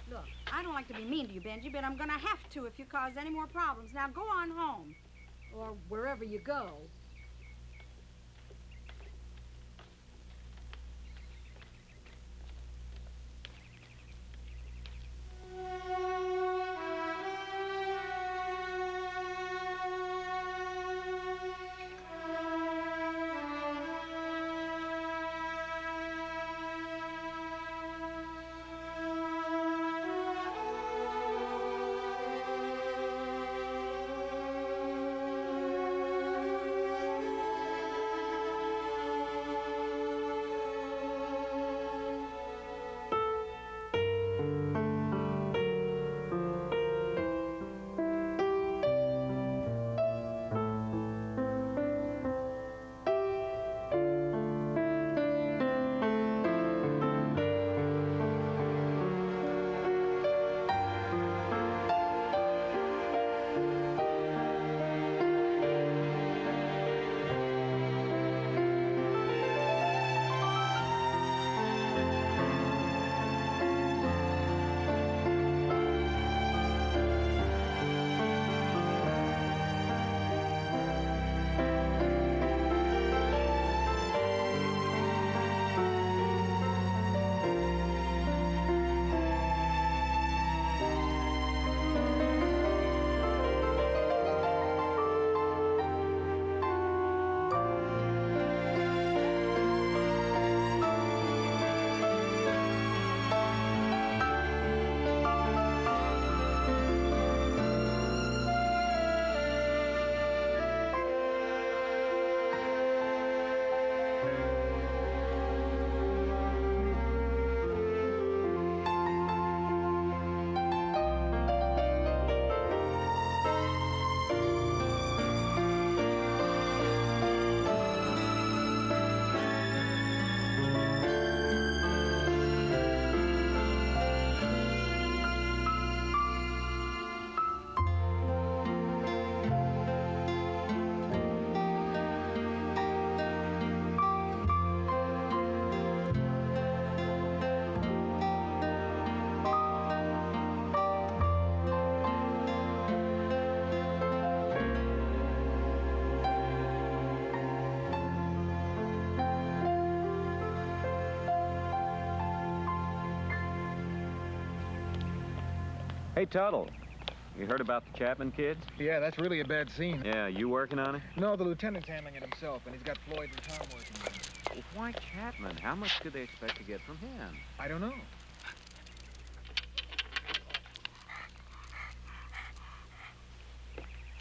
Look, I don't like to be mean to you, Benji, but I'm gonna have to if you cause any more problems. Now go on home. Or wherever you go. Hey, Tuttle, you heard about the Chapman kids? Yeah, that's really a bad scene. Yeah, you working on it? No, the lieutenant's handling it himself, and he's got Floyd and Tom working with him. Well, why Chapman? How much could they expect to get from him? I don't know.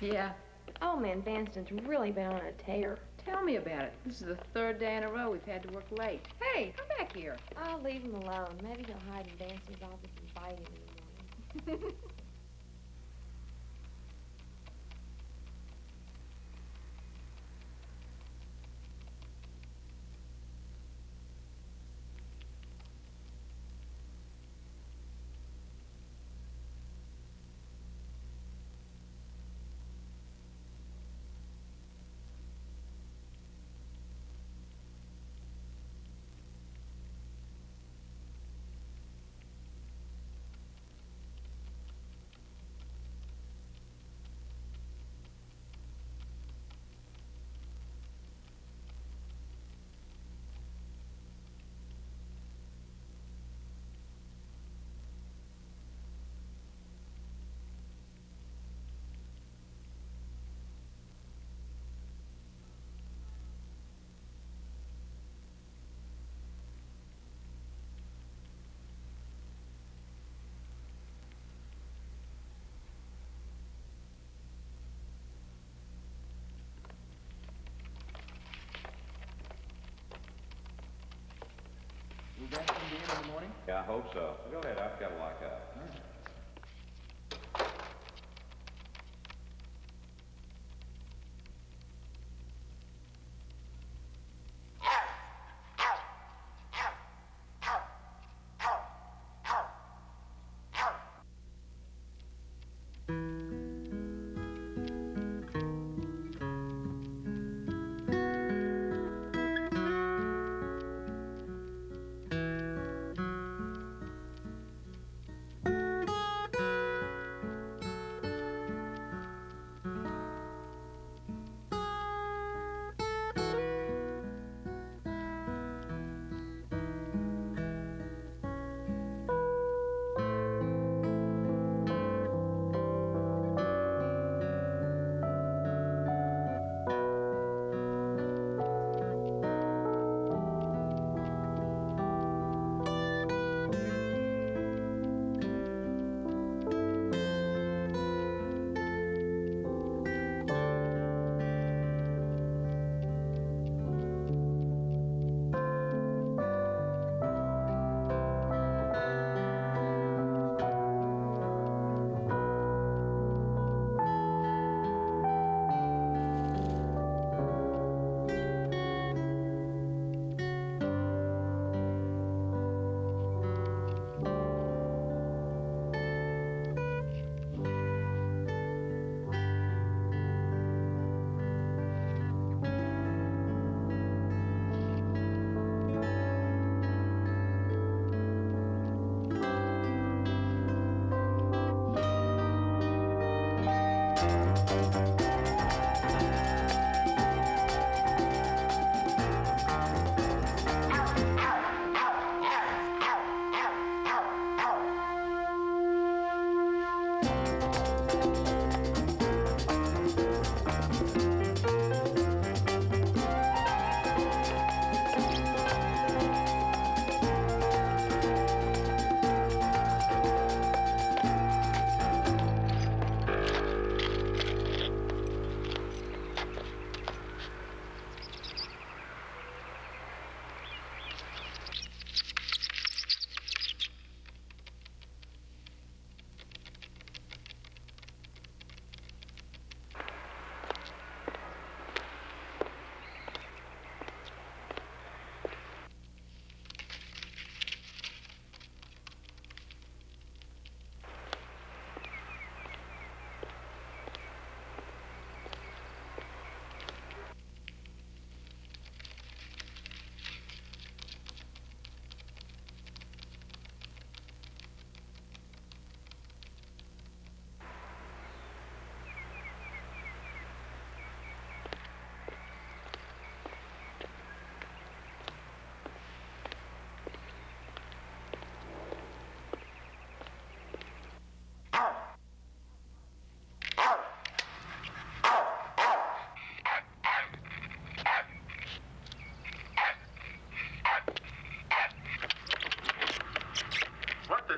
Yeah. Oh, man, Vanston's really been on a tear. Tell me about it. This is the third day in a row we've had to work late. Hey, come back here. I'll leave him alone. Maybe he'll hide in Vanston's office and bite him in the morning. Will Benson be in the morning? Yeah, I hope so. Go ahead, I've got to lock up.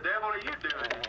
devil are you doing in there?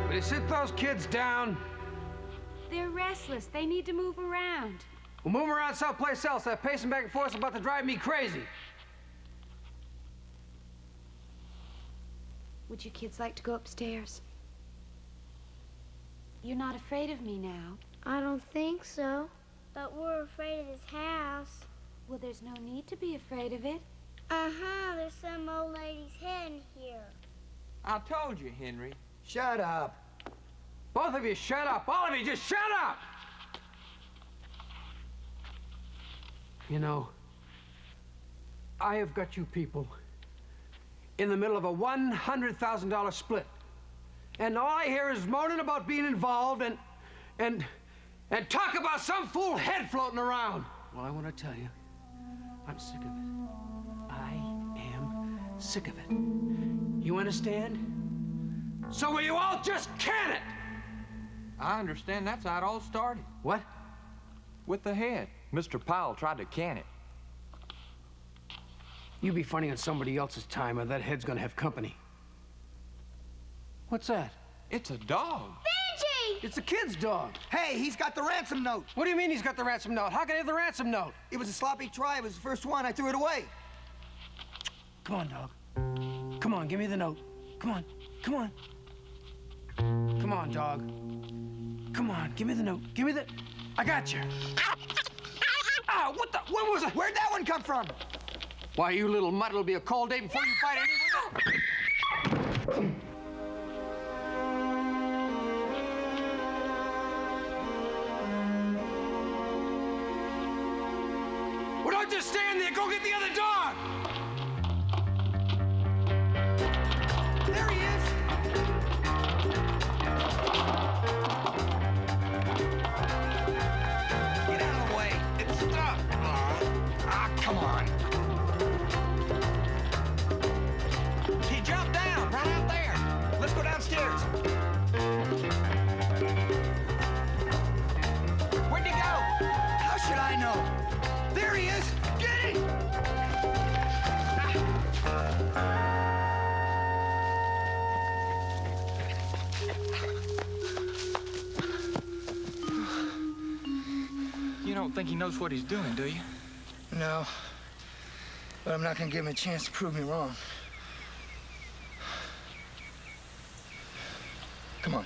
Will you sit those kids down? They're restless. They need to move around. We'll move them around someplace else. That pacing back and forth is about to drive me crazy. Would you kids like to go upstairs? You're not afraid of me now. I don't think so. But we're afraid of this house. Well, there's no need to be afraid of it. Uh-huh, there's some old lady's head in here. I told you, Henry. Shut up. Both of you shut up. All of you just shut up. You know, I have got you people in the middle of a $100,000 split. And all I hear is moaning about being involved and talk about some fool head floating around. Well, I want to tell you, I'm sick of it. I am sick of it. You understand? So will you all just can it? I understand that's how it all started. What? With the head. Mr. Powell tried to can it. You be funny on somebody else's time, or that head's gonna have company. What's that? It's a dog. Benji! It's a kid's dog. Hey, he's got the ransom note. What do you mean he's got the ransom note? How can he have the ransom note? It was a sloppy try. It was the first one. I threw it away. Come on, dog. Come on, give me the note. Come on, come on. Come on, dog. Come on, give me the note. Give me the... I got you. Ah, what the... What was it? Where'd that one come from? Why, you little mutt, it'll be a cold day before you fight anyone. Well, don't just stand there. Go get the other dog. There he is. Get out of the way. It's stuck. Come on. He jumped down right out there. Let's go downstairs. Where'd he go? How should I know? There he is. Get him. You don't think he knows what he's doing, do you? No. But I'm not gonna give him a chance to prove me wrong. Come on.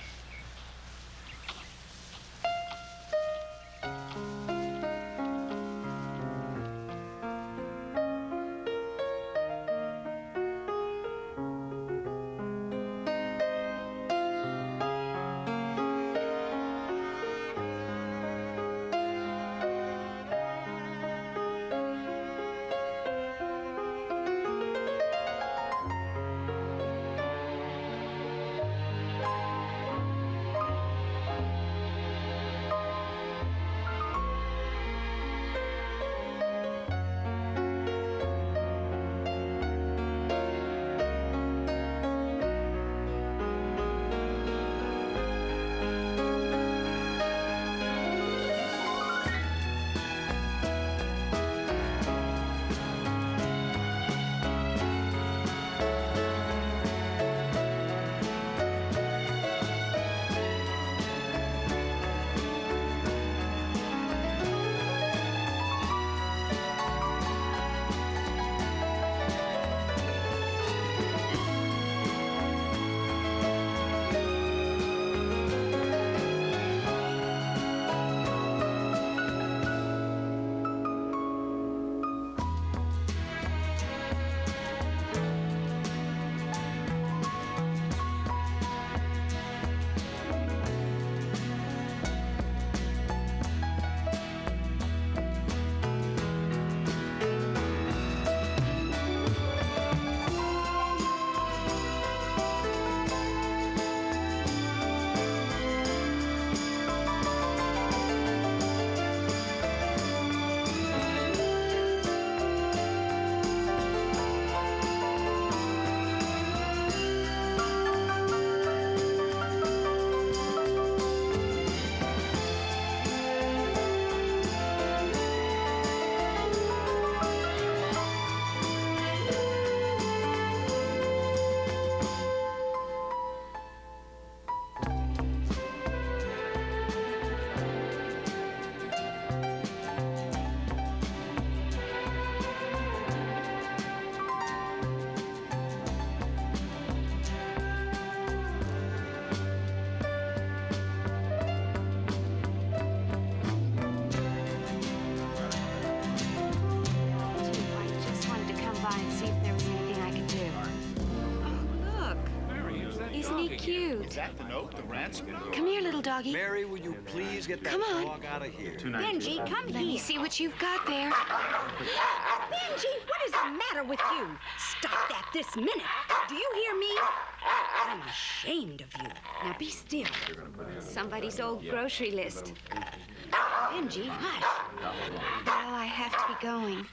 cute. Is that the note, the ransom? Come here, little doggy. Mary, will you please get that Come on. dog out of here? Benji, come Let me here. see what you've got there. Benji, what is the matter with you? Stop that this minute. Do you hear me? I'm ashamed of you. Now be still. Somebody's old grocery list. Benji, hush. Well, I have to be going.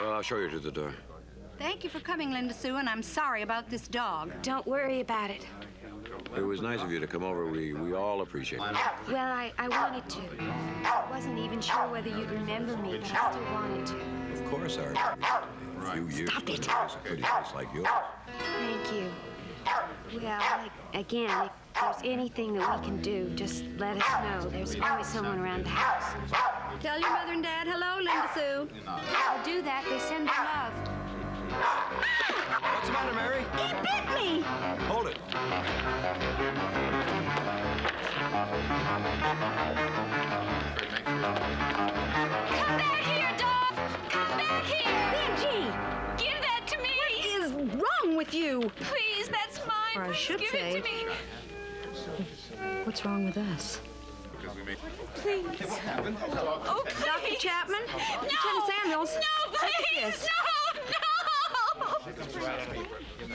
Well, I'll show you to the door. Thank you for coming, Linda Sue, and I'm sorry about this dog. Don't worry about it. It was nice of you to come over. We all appreciate it. Well, I wanted to. I wasn't even sure whether you'd remember me, but I still wanted to. Of course, I remember. For a few years. Stop it. It's a pretty place like yours. Thank you. Well, again, if there's anything that we can do, just let us know. There's always someone around the house. Tell your mother and dad hello, Linda Sue. I'll do that. They send their love. What's the matter, Mary? He bit me. Hold it. Come back here, dog! Come back here! Benji! Give that to me! What is wrong with you? Please, that's mine. Or I Please should give say- it to me. What's wrong with us? Please. Oh, please. Dr. Chapman? No. Lieutenant Samuels? No, Look at please. this. No.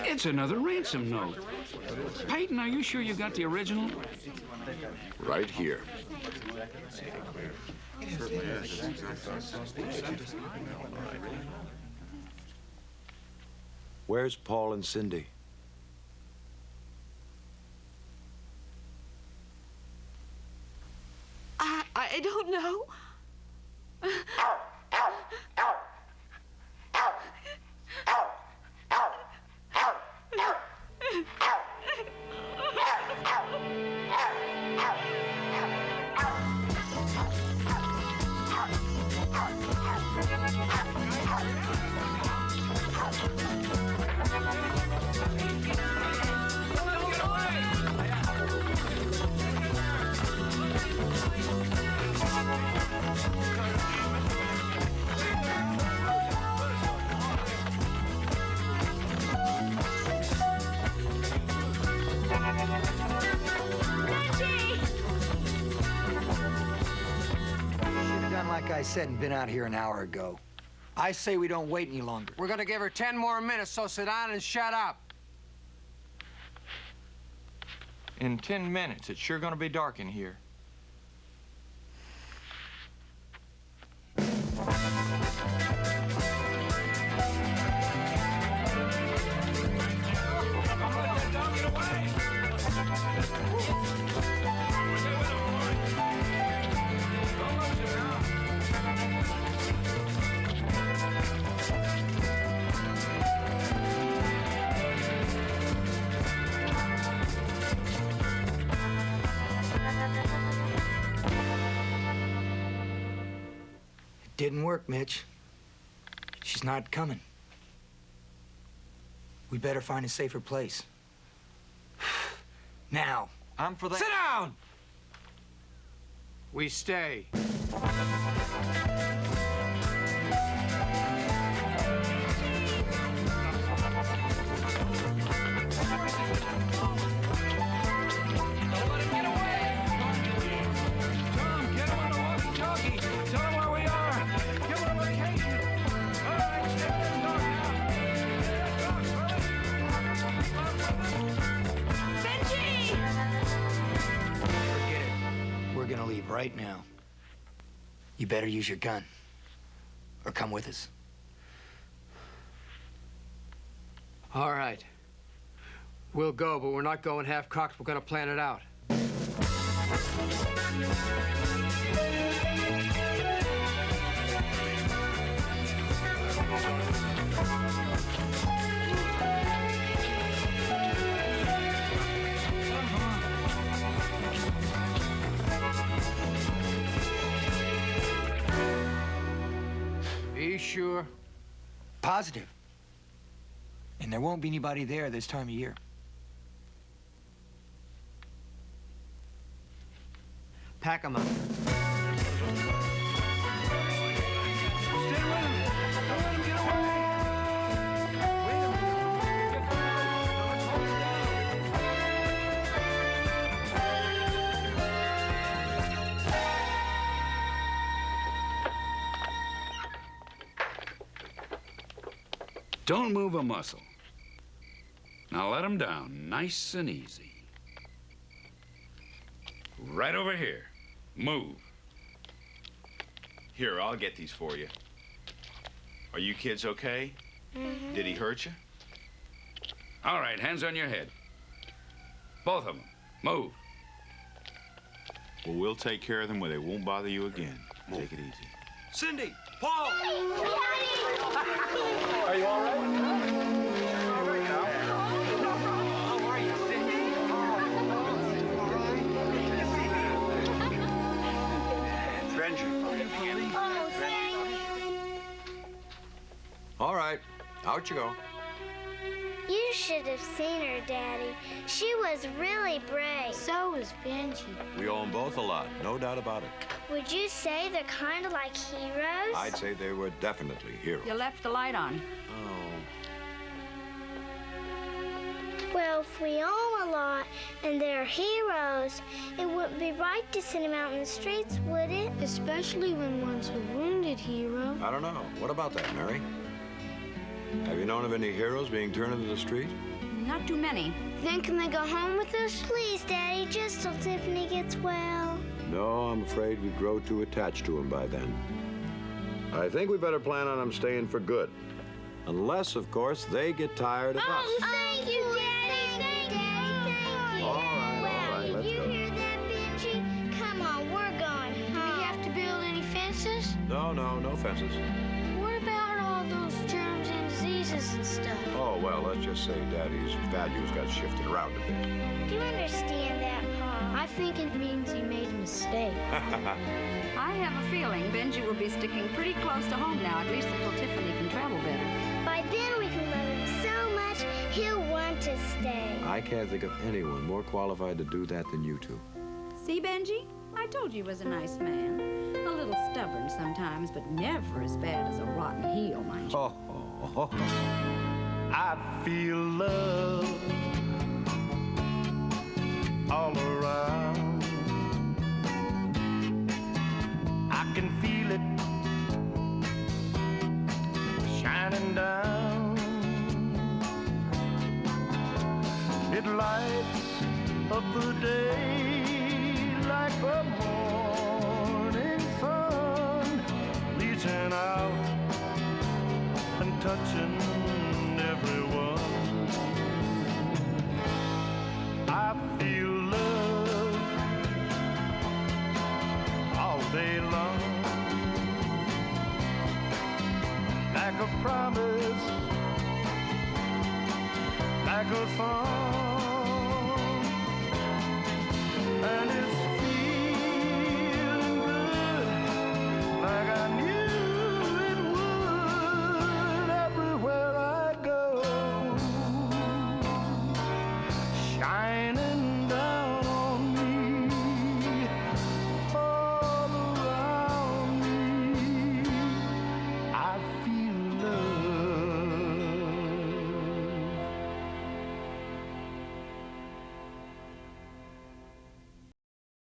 It's another ransom note. Peyton, are you sure you got the original? Right here. Where's Paul and Cindy? I don't know. Like I said, and been out here an hour ago. I say we don't wait any longer. We're gonna give her 10 more minutes, so sit down and shut up. In 10 minutes, it's sure gonna be dark in here. Didn't work, Mitch. She's not coming. We better find a safer place. Now. I'm for that. Sit down! We stay. Right now. You better use your gun. Or come with us. All right. We'll go, but we're not going half-cocked. We're gonna plan it out. Be sure? Positive. And there won't be anybody there this time of year. Pack 'em up. Don't move a muscle. Now let him down, nice and easy. Right over here. Move. Here, I'll get these for you. Are you kids okay? Mm-hmm. Did he hurt you? All right, hands on your head. Both of them. Move. Well, we'll take care of them where they won't bother you again. Take it easy. Cindy! Paul! Are you all right? Benji. All right, out you go. You should have seen her, Daddy. She was really brave. So was Benji. We owe them both a lot, no doubt about it. Would you say they're kind of like heroes? I'd say they were definitely heroes. You left the light on. Well, if we owe 'em a lot and they're heroes, it wouldn't be right to send them out in the streets, would it? Especially when one's a wounded hero. I don't know. What about that, Mary? Have you known of any heroes being turned into the street? Not too many. Then can they go home with us? Please, Daddy, just till Tiffany gets well. No, I'm afraid we'd grow too attached to them by then. I think we better plan on them staying for good. Unless, of course, they get tired of us. Thank you, Daddy. Thank you. All right, let's You go. hear that, Benji? Come on, we're going home. Do we have to build any fences? No fences. What about all those germs and diseases and stuff? Oh, well, let's just say Daddy's values got shifted around a bit. Do you understand that, Pa? I think it means he made a mistake. I have a feeling Benji will be sticking pretty close to home now, at least until Tiffany can travel better. By then we can love him so much, he'll want to stay. I can't think of anyone more qualified to do that than you two. See, Benji? I told you he was a nice man. A little stubborn sometimes, but never as bad as a rotten heel, mind you. Oh, I feel love all around. I can feel it shining down. It lights up the day like the morning sun, reaching out and touching everyone. I feel love all day long, like a promise, like a song.